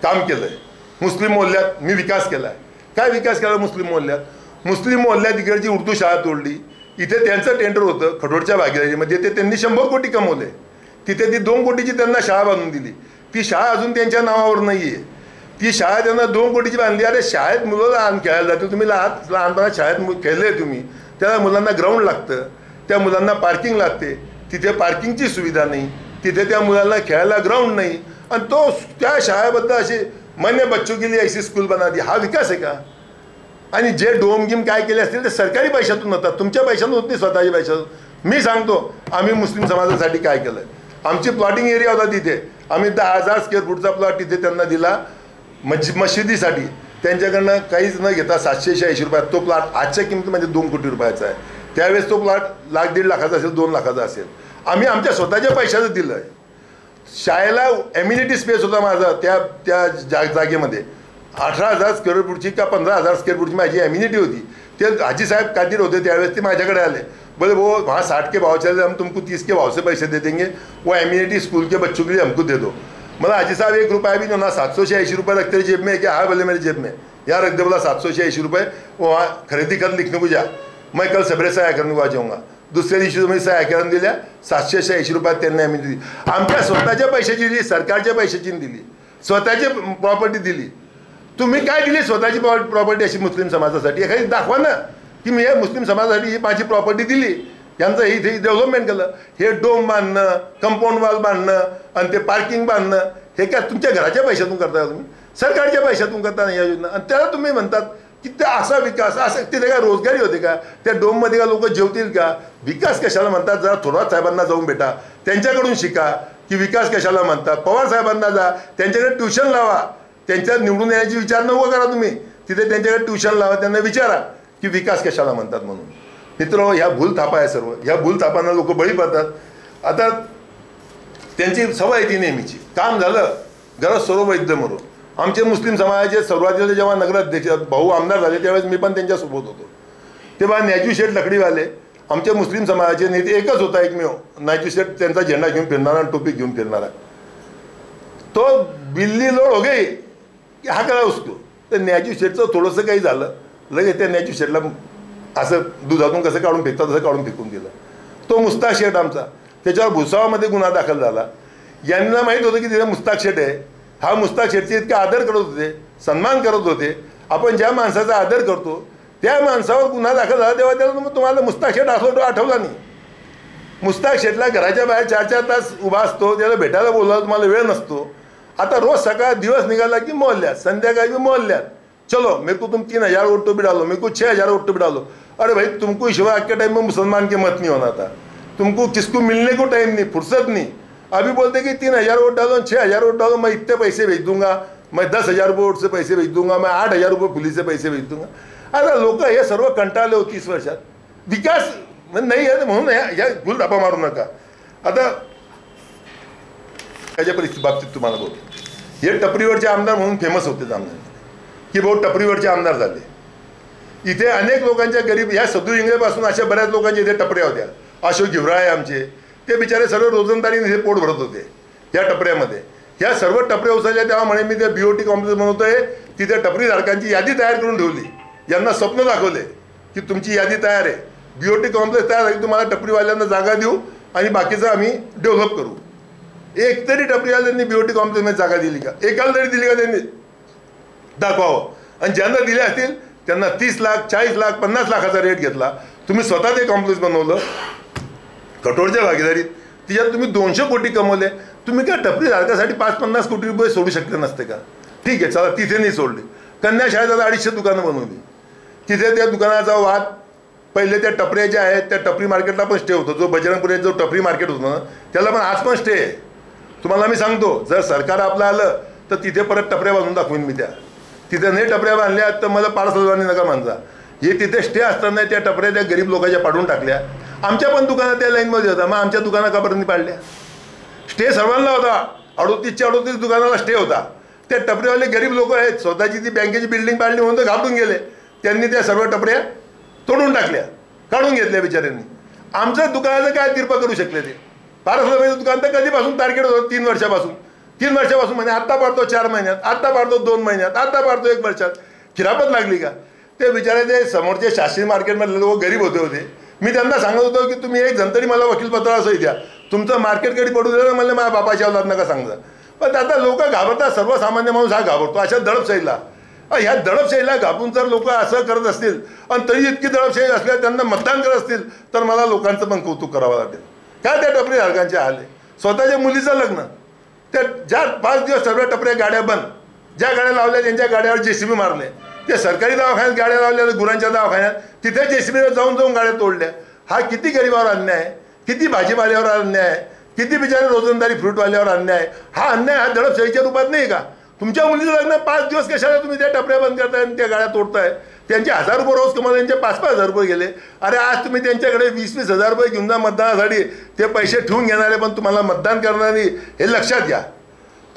काम केलंय मुस्लिम मोहल्ल्यात, मी विकास केलाय. काय विकास केला मुस्लिम मोहल्ल्यात? मुस्लिम मोहल्ल्यात इकडची उर्दू शाळा तोडली. इथे त्यांचं टेंडर होतं खडोडच्या भागीदारीमध्ये, ते त्यांनी 100 कोटी कमवले. तिथे ती 2 कोटीची त्यांना शाळा बांधून दिली. ती शाळा अजून त्यांच्या नावावर नाही आहे. ती शाळा त्यांना 2 कोटीची बांधली. अरे शाळेत मुलं लहान खेळायला जाते, तुम्ही लहानपणा शाळेत खेळले तुम्ही, त्या मुलांना ग्राउंड लागतं, त्या मुलांना पार्किंग लागते. तिथे पार्किंगची सुविधा नाही, तिथे त्या मुलांना खेळायला ग्राउंड नाही. आणि तो त्या शाळेबद्दल असे मैंने बच्चों के लिए ऐसी स्कूल बना दी. हा विकास आहे का? आणि जे डोम गिम काय केले असतील ते सरकारी पैशातून होतात, तुमच्या पैशातून होत नाही, स्वतःच्या पैशातून. मी सांगतो आम्ही मुस्लिम समाजासाठी काय केलं. आमची प्लॉटिंग एरिया होता तिथे, आम्ही 10,000 स्क्वेअर फूटचा प्लॉट तिथे त्यांना दिला मशिदीसाठी. त्यांच्याकडनं काहीच न घेता 780 रुपयात तो प्लॉट आजच्या किमतीमध्ये 2 कोटी रुपयाचा आहे. त्यावेळेस तो प्लॉट 1,00,000-1.5 लाखाचा असेल, 2 लाखाचा असेल. आम्ही आमच्या स्वतःच्या पैशाचं दिलं आहे. शाळेला एम्युनिटी स्पेस होता माझा त्या जागेमध्ये. 18,000 स्क्वेअर फूटची का 15,000 स्क्वेअर फूटची माझी एम्युनिटी होती. ते हाजी साहेब कादीर होते त्यावेळेस, ते माझ्याकडे आले. बोले वो वहाँ 60 के भाव चले, हम तुमको 30 के भाव से पैसे दे देंगे, वो एम्युनिटी स्कूल के बच्चों के लिए हमको दे दो. मतलब हाजी साहब 1 रुपया भी नहीं होना, 780 रुपये रखते तेरी जेब में, क्या हाँ बोले मेरी जेब में, यार रख दे, बोला 780 रुपये, वो वहाँ खरेदी कर लिखने को जा, मैं कल सवेरे सहाय्य करने को आ जाऊँगा. दुसऱ्या दिवशी तुम्ही सहाय्य करून दिल्या, 780 रुपयात त्यांनी आम्ही दिली. आमच्या स्वतःच्या पैशाची दिली, सरकारच्या पैशाची दिली, स्वतःची प्रॉपर्टी दिली. तुम्ही काय दिली स्वतःची प्रॉपर्टी अशी मुस्लिम समाजासाठी? एखादी दाखवा ना की मी या मुस्लिम समाजासाठी ही माझी प्रॉपर्टी दिली, यांचं इथे डेव्हलपमेंट केलं. हे डोम बांधणं, कंपाऊंड वॉल बांधणं आणि ते पार्किंग बांधणं, हे काय तुमच्या घराच्या पैशातून करता तुम्ही? सरकारच्या पैशातून करता नाही या योजना. आणि त्याला तुम्ही म्हणतात की त्या असा विकास, असं तिथे काय रोजगारी होते का? त्या डोममध्ये का लोक जेवतील का? विकास कशाला म्हणतात? जरा थोरात साहेबांना जाऊन भेटा, त्यांच्याकडून शिका की विकास कशाला म्हणतात. पवार साहेबांना जा, त्यांच्याकडे ट्युशन लावा, त्यांच्या निवडून येण्याची विचार नको करा तुम्ही, तिथे त्यांच्याकडे ट्युशन लावा, त्यांना विचारा की विकास कशाला म्हणतात म्हणून. मित्र, ह्या भूलथापा आहे सर्व. ह्या भूलथापांना लोक बळी पडतात. आता त्यांची सवय ती नेहमीची, काम झालं घरात सर्व वैद्य मरो. आमचे मुस्लिम समाजाचे सुरुवातीला जेव्हा नगराध्यक्ष भाऊ आमदार झाले त्यावेळेस मी पण त्यांच्यासोबत होतो. तेव्हा नायजू शेठ लकडीवाले आमच्या मुस्लिम समाजाचे नेते एकच होता एकमेव, नायजू शेठ त्यांचा झेंडा घेऊन फिरणारा, टोपी घेऊन फिरणारा. तो बिल्ली लोड हो गई की हा करा उसको. तर नायजू शेठचं थोडंसं काही झालं, लगेच त्या नायजू शेठला असं दुधातून कसं काढून फेकतात तसं काढून फेकून दिलं. तो मुस्ताक शेठ आमचा, त्याच्यावर भुसावळमध्ये गुन्हा दाखल झाला. यांना माहीत होतं की तिथे मुस्ताक शेठ आहे. हा मुस्ताक शेठचे इतके आदर करत होते, सन्मान करत होते. आपण ज्या माणसाचा आदर करतो त्या माणसावर गुन्हा दाखल झाला तेव्हा त्याला तुम्हाला मुस्ताक शेठ आठवला नाही. मुस्ताक शेठला घराच्या बाहेर 4-4 तास उभा असतो, त्याला भेटायला बोलला तुम्हाला वेळ नसतो. आता रोज सकाळ दिवस निघाला की मोहल्ल्यात, संध्याकाळी भी मोहल्ल्यात, चलो मेरे को तुम 3000 वोट तो भी डालो, मेरे को 6000 वोट तो भी डालो. अरे भाई, तुमको इस वक्त के टाइम में मुसलमान के मत नहीं होना था, तुमको किसको मिलने को टाइम नहीं, फुर्सत नहीं. अभी बोलते कि 3000 वोट डालो, 6000 वोट डालो, मैं इतने पैसे भेज दूंगा, मैं 10,000 वोट से पैसे भेज दूंगा, मैं 8,000 रुपये पुलिस से पैसे भेज दूंगा. अरे लोक हे सर्व कंटाळले हो 30 वर्षात. विकास नाही आहे म्हणून ह्या गुलधापा मारू नका. आता त्याच्या परिस्थिती बाबतीत तुम्हाला बोलतो, हे टपरीवरचे आमदार म्हणून फेमस होते जामनेर की भाऊ टपरीवरचे आमदार झाले. इथे अनेक लोकांच्या गरीब, ह्या सदू इंगळेपासून अशा बऱ्याच लोकांच्या इथे टपऱ्या होत्या. अशोक गिवराळे आमचे, ते बिचारे सर्व रोजंदारीने हे पोट भरत होते या टपऱ्यामध्ये. ह्या सर्व टपऱ्या उचलल्या तेव्हा म्हणे मी ते BOT कॉम्प्लेक्स बनवतोय, तिथे टपरीधारकांची यादी तयार करून ठेवली. यांना स्वप्न दाखवले की तुमची यादी तयार आहे, BOT कॉम्प्लेक्स तयार झाली, तुम्हाला टपरीवाल्यांना जागा देऊ आणि बाकीचं आम्ही डेव्हलप करू. एक तरी टपरीवाल्यांनी BOT कॉम्प्लेक्समध्ये जागा दिली का? एकाला तरी दिली का त्यांनी? दाखवावं. आणि ज्यांना दिल्या असतील त्यांना 30 लाख, 40 लाख, 50 लाखाचा रेट घेतला. तुम्ही स्वतः ते कॉम्प्लेक्स बनवलं कठोरच्या भागीदारीत, तिच्यात तुम्ही 200 कोटी कमवले. तुम्ही काय टपरीधारकासाठी 5-50 कोटी रुपये सोडू शकले नसते का? ठीक आहे, चला तिथे नाही सोडले. कन्या शाळेत आता 250 दुकानं बनवली. तिथे त्या दुकानाचा वाद, पहिले त्या टपऱ्या ज्या आहेत त्या टपरी मार्केटला पण स्टे होतो. जो बजरंगपुऱ्यात जो टपरी मार्केट होतं ना त्याला पण आज पण स्टे आहे. तुम्हाला मी सांगतो, जर सरकार आपलं आलं तर तिथे परत टपऱ्या बांधून दाखवीन मी. त्या तिथे नाही टपऱ्या बांधल्या तर मला पारसलवानी नका मानजा. हे तिथे स्टे असताना त्या टपऱ्या त्या गरीब लोकांच्या पाडून टाकल्या. आमच्या पण दुकानात त्या लाईनमध्ये होता, मग आमच्या दुकाना का पर्यंत पाडल्या? स्टे सर्वांना होता, 38 दुकानाला स्टे होता. त्या टपऱ्यावाले गरीब लोक आहेत, स्वतःची ती बँकेची बिल्डिंग पाडली म्हणून तर घाबरून गेले. त्यांनी त्या सर्व टपऱ्या तोडून टाकल्या, काढून घेतल्या बिचाऱ्यांनी. आमचं दुकानाचं काय तीर्प करू शकले ते? पारसलवानीचं दुकान तर कधीपासून टार्गेट होतं? 3 वर्षापासून. 3 वर्षापासून म्हणजे आत्ता पाडतो 4 महिन्यात, आत्ता पाडतो 2 महिन्यात, आत्ता पाडतो 1 वर्षात. खिरापत लागली का? ते बिचारे ते समोरचे शास्त्री मार्केटमधले लोक गरीब होते. मी त्यांना सांगत होतो की तुम्ही एक जण तरी मला वकीलपत्र असं द्या, तुमचं मार्केटकडे पडू दिलं मला माझ्या बापाच्या औलाद नका सांगा. पण आता लोक घाबरतात, सर्वसामान्य माणूस हा घाबरतो अशा दडपशाहीला. ह्या दडपशाहीला घाबरून जर लोक असं करत असतील आणि तरी इतकी दडपशाही असल्या त्यांना मतदान करत असतील तर मला लोकांचं पण कौतुक करावं लागेल. काय त्या टपरी धारकांचे हाल आहे. स्वतःच्या मुलीचं लग्न, त्या ज्या 5 दिवस सर्व टपऱ्या गाड्या बंद, ज्या गाड्या लावल्या त्यांच्या गाड्यावर JCB मारले. ते सरकारी दवाखान्यात गाड्या लावल्या, गुरांच्या दवाखान्यात, तिथे JCBवर जाऊन गाड्या तोडल्या. हा किती गरिबावर अन्याय आहे, किती भाजीपाल्यावर अन्याय आहे, किती बिचारे रोजंदारी फ्रूटवाल्यावर अन्याय. हा अन्याय हा दडपशाहीच्या रूपात नाही का? तुमच्या मुलीचं लग्न 5 दिवस कशाला तुम्ही त्या टपऱ्या बंद करताय आणि त्या गाड्या तोडताय? त्यांचे 1000 रुपये रोज कमावले, त्यांचे 5-5 हजार रुपये गेले. अरे आज तुम्ही त्यांच्याकडे 20-20 हजार रुपये घेऊन जा मतदानासाठी, ते पैसे ठेवून घेणारे पण तुम्हाला मतदान करणार नाही, हे लक्षात घ्या.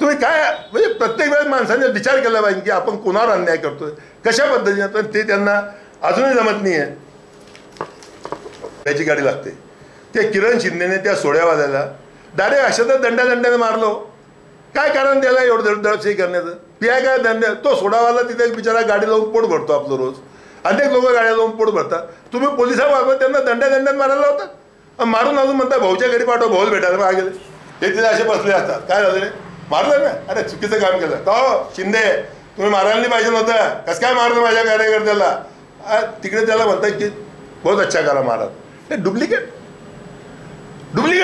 तुम्ही काय म्हणजे प्रत्येक वेळेस माणसाने विचार केला पाहिजे की आपण कोणावर अन्याय करतोय, कशा पद्धतीने. पण ते त्यांना अजूनही जमत नाही आहे. त्याची गाडी लागते. ते किरण शिंदेने त्या सोड्यावाल्याला डायरेक्ट अशातच दंडादंडाने मारलो. काय कारण त्याला एवढं दडपशाही करण्याचं? पीआय काय धंदा? तो सोडावाला तिथे एक बिचारा गाडी लावून पोट भरतो आपलं रोज. अनेक लोक गाड्या लावून पोट भरतात. तुम्ही पोलिसांमार्फत त्यांना दंड्यात मारायला लावतात. मारून अजून म्हणता भाऊच्या घरी पाठवा, भाऊला भेटायला मागे गेले. हे तिथे असे बसले असतात. काय झालं रे? मारलं ना? अरे चुकीचं काम केलं का हो शिंदे? तुम्ही मारायला नाही पाहिजे नव्हतं. कसं काय मारलं माझ्या कार्यकर्त्याला? तिकडे त्याला म्हणतात की बहुत अच्छा करा महाराज. हे डुप्लिकेट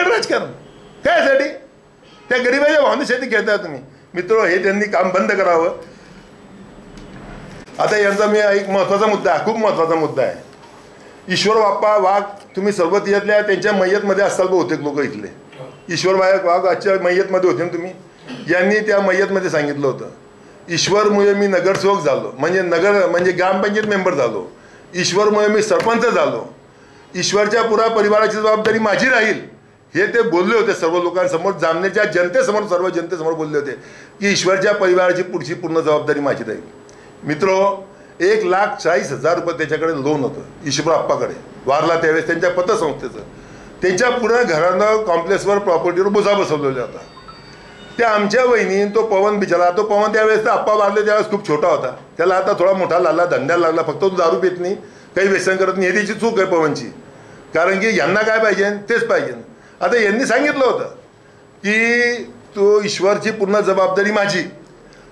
राजकारण कायसाठी? त्या गरिबाच्या भावनेसाठी खेळता तुम्ही. मित्र, हे त्यांनी काम बंद करावं. आता यांचा मी एक महत्त्वाचा मुद्दा आहे, खूप महत्त्वाचा मुद्दा आहे. ईश्वर बाप्पा वाघ, तुम्ही सर्वतीयातल्या त्यांच्या मय्यतमध्ये असाल बहुतेक लोक इथले. ईश्वर वाघ आजच्या मय्यतमध्ये होते ना तुम्ही. यांनी त्या मय्यतमध्ये सांगितलं होतं, ईश्वरमुळे मी नगरसेवक झालो, म्हणजे ग्रामपंचायत मेंबर झालो. ईश्वरमुळे मी सरपंच झालो. ईश्वरच्या पुरा परिवाराची जबाबदारी माझी राहील. हे ते बोलले होते सर्व लोकांसमोर, जामनेरच्या जनतेसमोर, सर्व जनतेसमोर बोलले होते की ईश्वरच्या परिवाराची पुढची पूर्ण जबाबदारी माझी राहील. मित्रो, 1,40,000 रुपये त्याच्याकडे लोन होतं ईश्वर आप्पाकडे. वारला त्यावेळेस त्यांच्या पतसंस्थेचं. त्यांच्या पूर्ण घरानं कॉम्प्लेक्सवर प्रॉपर्टीवर बोजा बसवलेला होता. त्या आमच्या वहिनी, तो पवन बिचारा, तो पवन त्यावेळेस तर आप्पा वारले त्यावेळेस खूप छोटा होता. त्याला आता थोडा मोठा लागला, धंद्याला लागला. फक्त तो दारू पित नाही, काही व्यसन करत नाही. हे त्याची चूक आहे पवनची. कारण की यांना काय पाहिजे तेच पाहिजे. आता यांनी सांगितलं होतं की तो ईश्वरची पूर्ण जबाबदारी माझी.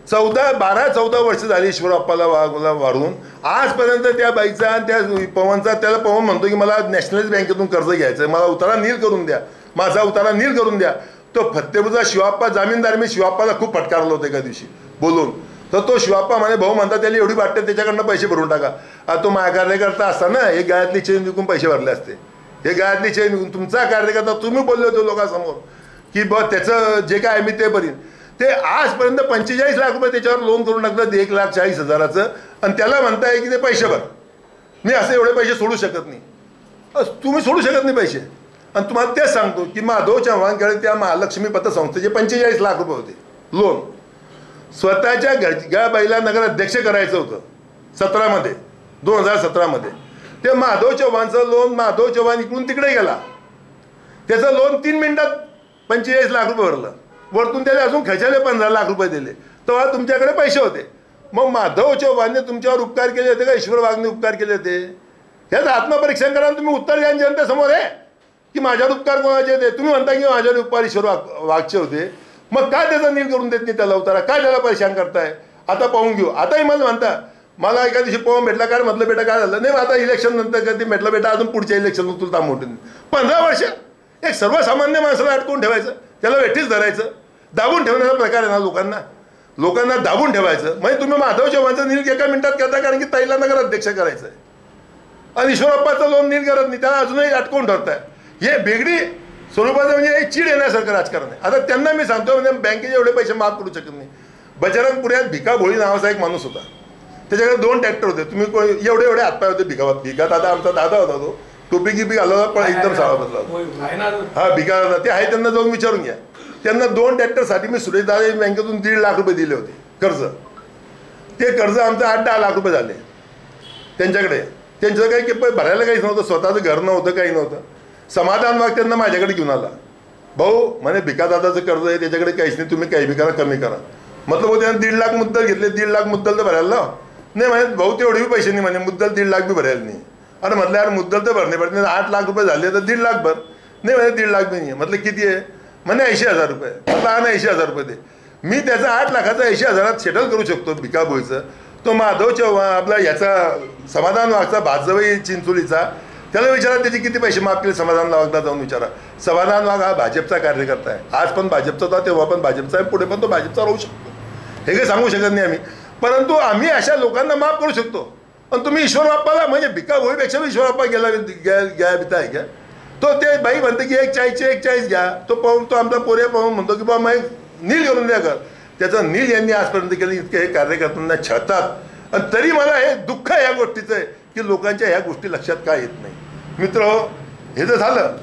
12-14 वर्ष झाली ईश्वर अप्पाला वारून. आजपर्यंत त्या बाईचा आणि त्या पवनचा, त्याला पवन म्हणतो की मला नॅशनलाइज बँकेतून कर्ज घ्यायचं आहे, मला उतारा नील करून द्या, माझा उतारा नील करून द्या. तो फत्तेपूरचा शिवाप्पा जामीनदार, मी शिवाप्पाला खूप फटकारलं होतं एका दिवशी बोलून. तर तो शिवाप्पा म्हणे, भाऊ म्हणता त्याला एवढी वाटते त्याच्याकडनं पैसे भरून टाका. तो माझ्या कार्यकर्ता असताना हे गायातली चेन विकून पैसे भरले असते. हे गायातली चेन विकून तुमचा कार्यकर्ता, तुम्ही बोलले होते लोकांसमोर की त्याचं जे काय मी ते भरीन. ते आजपर्यंत 45 लाख रुपये त्याच्यावर लोन करून टाकलं 1,40,000. आणि त्याला म्हणताय की ते पैसे भर. मी असे एवढे पैसे सोडू शकत नाही. तुम्ही सोडू शकत नाही पैसे. आणि तुम्हाला तेच सांगतो की माधव चव्हाणकडे त्या महालक्ष्मी पतसंस्थेचे 45 लाख रुपये होते लोन. स्वतःच्या घरच्या बाईला नगर अध्यक्ष करायचं होतं 2017मध्ये. ते माधव चव्हाणचं लोन, माधव चव्हाण इकडून तिकडे गेला. त्याचं लोन 3 मिनिटात 45 लाख रुपये भरलं. वरतून त्याला अजून खर्चाले 15 लाख रुपये दिले. तेव्हा तुमच्याकडे पैसे होते. मग माधव चव्हाणने तुमच्यावर उपकार केले होते का ईश्वर वाघने उपकार केले होते? ह्याचं आत्मपरीक्षण करा. तुम्ही उत्तर द्या जनतेसमोर आहे की माझ्यावर उपकार कोणाचे होते. तुम्ही म्हणता की माझ्यावर उपकार ईश्वर वाघचे होते. मग काय त्याचा नील करून देत नाही त्याला उतारा? काय त्याला परेशान करताय? आता पाहून घेऊ. आताही मला म्हणता, मला एका दिवशी पवन भेटला, काय म्हटलं बेटा काय झालं? नाही, आता इलेक्शन नंतर कधी भेटलं बेटा, अजून पुढच्या इलेक्शन तुला थांबवतो. 15 वर्ष एक सर्वसामान्य माणसाला अडकून ठेवायचं, त्याला वेठीच धरायचं, दाबून ठेवण्याचा प्रकार आहे ना. लोकांना दाबून ठेवायचं. म्हणजे तुम्ही माधव चव्हाणचं नील एका मिनिटात करता, कारण की ताईला नगर अध्यक्ष करायचं आहे. आणि ईश्वरप्पाचं लोन नील करत नाही, त्याला अजूनही अटकून ठरताय. हे बेगडी स्वरूपाचं म्हणजे चीड येण्यासारखं राजकारण आहे. आता त्यांना मी सांगतो, म्हणजे बँकेचे एवढे पैसे माफ करू शकत नाही. बजरंगपुऱ्यात भिका भोळी नावाचा एक माणूस होता. त्याच्याकडे 2 ट्रॅक्टर होते. तुम्ही एवढे हातपाय होते भिका दादा, आमचा दादा होता तो. टोपी गिपी घालवला, पण एकदम सावा बसला होता. हा भिका दादा ते आहे, त्यांना जाऊन विचारून घ्या. त्यांना 2 ट्रॅक्टरसाठी मी सुरेश दादा बँकेतून 1.5 लाख रुपये दिले होते कर्ज. ते कर्ज आमचं 8-10 लाख रुपये झाले त्यांच्याकडे. त्यांचं काही भरायला काहीच नव्हतं, स्वतःचं घर नव्हतं, काही नव्हतं. समाधान वाघ त्यांना माझ्याकडे घेऊन आला. भाऊ म्हणे भिकादादाचं कर्ज आहे, त्याच्याकडे काहीच नाही, तुम्ही काही बी करा, कमी करा. म्हटलं भाऊ त्यांना 1.5 लाख मुद्दल घेतले. 1.5 लाख मुद्दल तर भरायला लाव. नाही म्हणे भाऊ तेवढे बी पैसे नाही, म्हणे मुद्दल 1.5 लाख बी भरायला नाही. अरे म्हटलं यार मुद्दल तर भरणे पडते, 8 लाख रुपये झाले तर 1.5 लाख भर. नाही म्हणे 1.5 लाख बी नाही. म्हटलं किती आहे? म्हणे 80,000 रुपये. म्हटलं हा ना 80,000 रुपये दे. मी त्याचा 8 लाखाचा 80,000 सेटल करू शकतो भिकाभोईचं. तो माधव चव्हाण आपला याचा समाधान वाघचा भाजवई चिंचोलीचा, त्याला विचारा त्याचे किती पैसे माफ केले. समाधान वाघला जाऊन विचारा. समाधान वाघ हा भाजपचा कार्यकर्ता आहे. आज पण भाजपचा होता, तेव्हा पण भाजपचा आहे, पुढे पण तो भाजपचा राहू शकतो. हे काही सांगू शकत नाही आम्ही. परंतु आम्ही अशा लोकांना माफ करू शकतो. पण तुम्ही ईश्वर बाप्पाला, म्हणजे भिका भोईपेक्षा ईश्वर बाप्पा घ्या बिता आहे का? तो ते बाई म्हणते की 1 घ्या. तो आमचा पोरे पाहून म्हणतो की बाबा मग नील करून द्या कर. त्याचं नील यांनी आजपर्यंत केलं. इतके हे कार्यकर्त्यांना छळतात. आणि तरी मला हे दुःख आहे या गोष्टीचं आहे की लोकांच्या ह्या गोष्टी लक्षात काय येत नाही. मित्र हो, हे जर झालं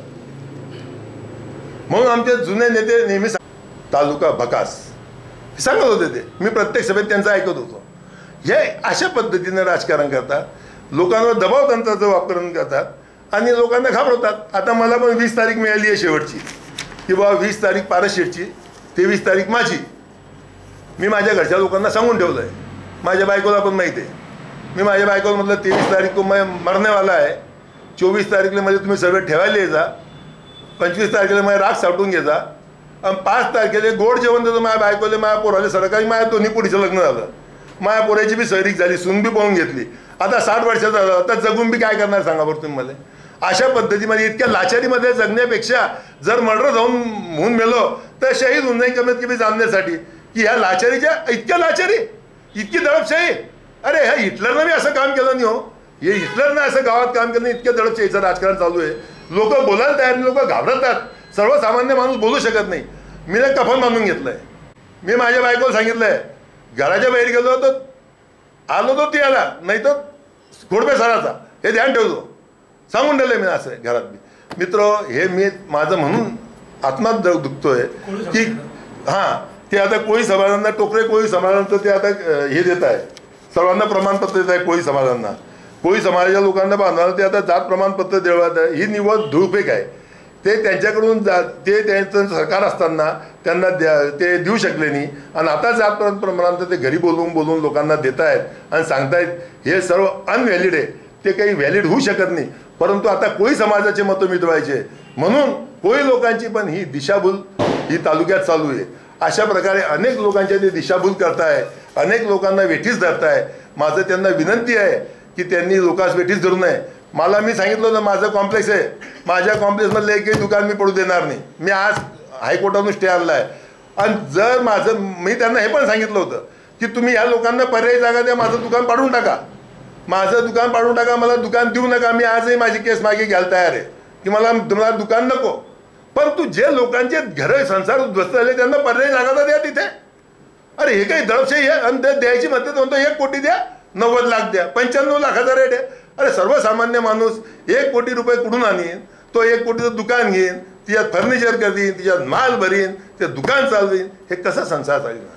म्हणून आमचे जुने नेते नेहमी तालुका भकास सांगत होते. ते मी प्रत्येक सभेत त्यांचं ऐकत होतो. हे अशा पद्धतीने राजकारण करतात, लोकांवर दबाव तंत्राचं वापरून करतात आणि लोकांना घाबरवतात. आता मला पण 20 तारीख मिळाली आहे शेवटची, की बाबा 20 तारीख पारशीटची, 23 तारीख माझी. मी माझ्या घरच्या लोकांना सांगून ठेवलं आहे, माझ्या बायकोला पण माहिती आहे. मी माझ्या बायकोला म्हटलं 23 तारीख को मैं मरने वाला आहे, 24 तारीखला म्हणजे तुम्ही सर्व ठेवायला यायचा, 25 तारखेला माझ्या राग साठवून घ्यायचा आणि 5 तारखेला गोड जेवण देतो माझ्या बायकोले. माझ्या पोराले सरकारी माझ्या दोन्ही पुढीचं लग्न झालं, माझ्या पोराची बी सैरिक झाली, सून बी पाहून घेतली. आता 60 वर्षाचा झाला, आता जगून बी काय करणार सांगा बरं तुम्ही मला. अशा पद्धतीमध्ये इतक्या लाचारीमध्ये जगण्यापेक्षा जर मर्डर होऊन मेलो तर शहीद होऊन जाईल कमीत कमी जाणण्यासाठी. की ह्या लाचारीच्या इतक्या लाचारी, इतकी दडपशाही. अरे ह्या हिटलरनं बी असं काम केलं नाही हो, हे हिटलरनं असं गावात काम केलं नाही. इतक्या दडपशाहीचं राजकारण चालू आहे, लोक बोलायला तयार नाही, लोक घाबरतात, सर्वसामान्य माणूस बोलू शकत नाही. मी ना कफन बांधून घेतलंय. मी माझ्या बायकोला सांगितलंय, घराच्या बाहेर गेलो तर आलो तो ती आला, नाही तर खोडपे सराचा, हे ध्यान ठेवतो, सांगून ठेवलंय मी असं घरात. मित्र हे मी माझं म्हणून आत्मात दुखतोय की हां ते आता कोळी समाजांना, टोकरे कोळी समाजांचं ते आता हे देत आहे, सर्वांना प्रमाणपत्र देत आहे. कोळी समाजांना, कोळी समाजाच्या लोकांना बांधवायला ते आता जात प्रमाणपत्र देवत आहे. ही निवड धुळफेक आहे. ते त्यांच्याकडून ते त्यांचं सरकार असताना त्यांना ते देऊ शकले नाही आणि आता जात प्रमाणपत्र ते घरी बोलवून लोकांना देत आहेत आणि सांगतायत हे सर्व अनव्हॅलिड आहे, ते काही व्हॅलिड होऊ शकत नाही. परंतु आता कोळी समाजाचे मतं मिटवायचे म्हणून कोळी लोकांची पण ही दिशाभूल ही तालुक्यात चालू आहे. अशा प्रकारे अनेक लोकांच्या ते दिशाभूल करताय, अनेक लोकांना वेठीस धरताय. माझं त्यांना विनंती आहे की त्यांनी लोकांस वेठीस धरू नये. मला मी सांगितलं होतं माझं कॉम्प्लेक्स आहे, माझ्या कॉम्प्लेक्समधलं एकही दुकान मी पडू देणार नाही. मी आज हायकोर्टातून स्टे आणला आहे आणि जर मी त्यांना हे पण सांगितलं होतं की तुम्ही या लोकांना पर्यायी जागा द्या, माझं दुकान पाडून टाका, माझं दुकान पाडून टाका, मला दुकान देऊ नका. मी आजही माझी केस मागे घ्यायला तयार आहे की मला दुकान नको. परंतु जे लोकांचे घरं संसार उद्ध्वस्त झाले त्यांना पर्यायी जागा तर द्या तिथे. अरे हे काही दडपशाही आहे आणि द्यायची म्हणते म्हणतो 1 कोटी द्या, 90 लाख द्या, 95 लाखाचा रेट आहे. अरे सर्वसामान्य माणूस 1 कोटी रुपये कुठून आणीन, तो 1 कोटीचं दुकान घेईन, तिच्यात फर्निचर करीन, तिच्यात माल भरीन, ते दुकान चालवीन, हे कसं संसार चालणार.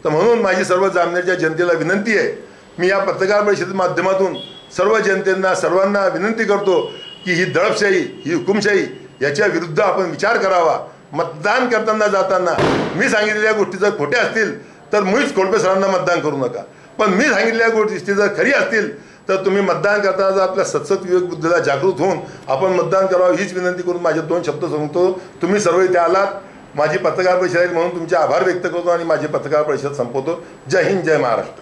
तर म्हणून माझी सर्व जामनेरच्या जनतेला विनंती आहे, मी या पत्रकार परिषदेच्या माध्यमातून सर्व जनतेंना सर्वांना विनंती करतो की ही दडपशाही, ही हुकुमशाही याच्या विरुद्ध आपण विचार करावा. मतदान करताना जाताना मी सांगितलेल्या गोष्टी जर खोट्या असतील तर मुळीच खोडपे सरांना मतदान करू नका. पण मी सांगितलेल्या गोष्टी जर खरी असतील तर तुम्ही मतदान करताना जर आपल्या सतसत विवेक बुद्धीला जागृत होऊन आपण मतदान करावं हीच विनंती करून माझे 2 शब्द सांगतो. तुम्ही सर्व इथे आलात, माझी पत्रकार परिषद म्हणून तुमचे आभार व्यक्त करतो आणि माझी पत्रकार परिषद संपवतो. जय हिंद, जय महाराष्ट्र.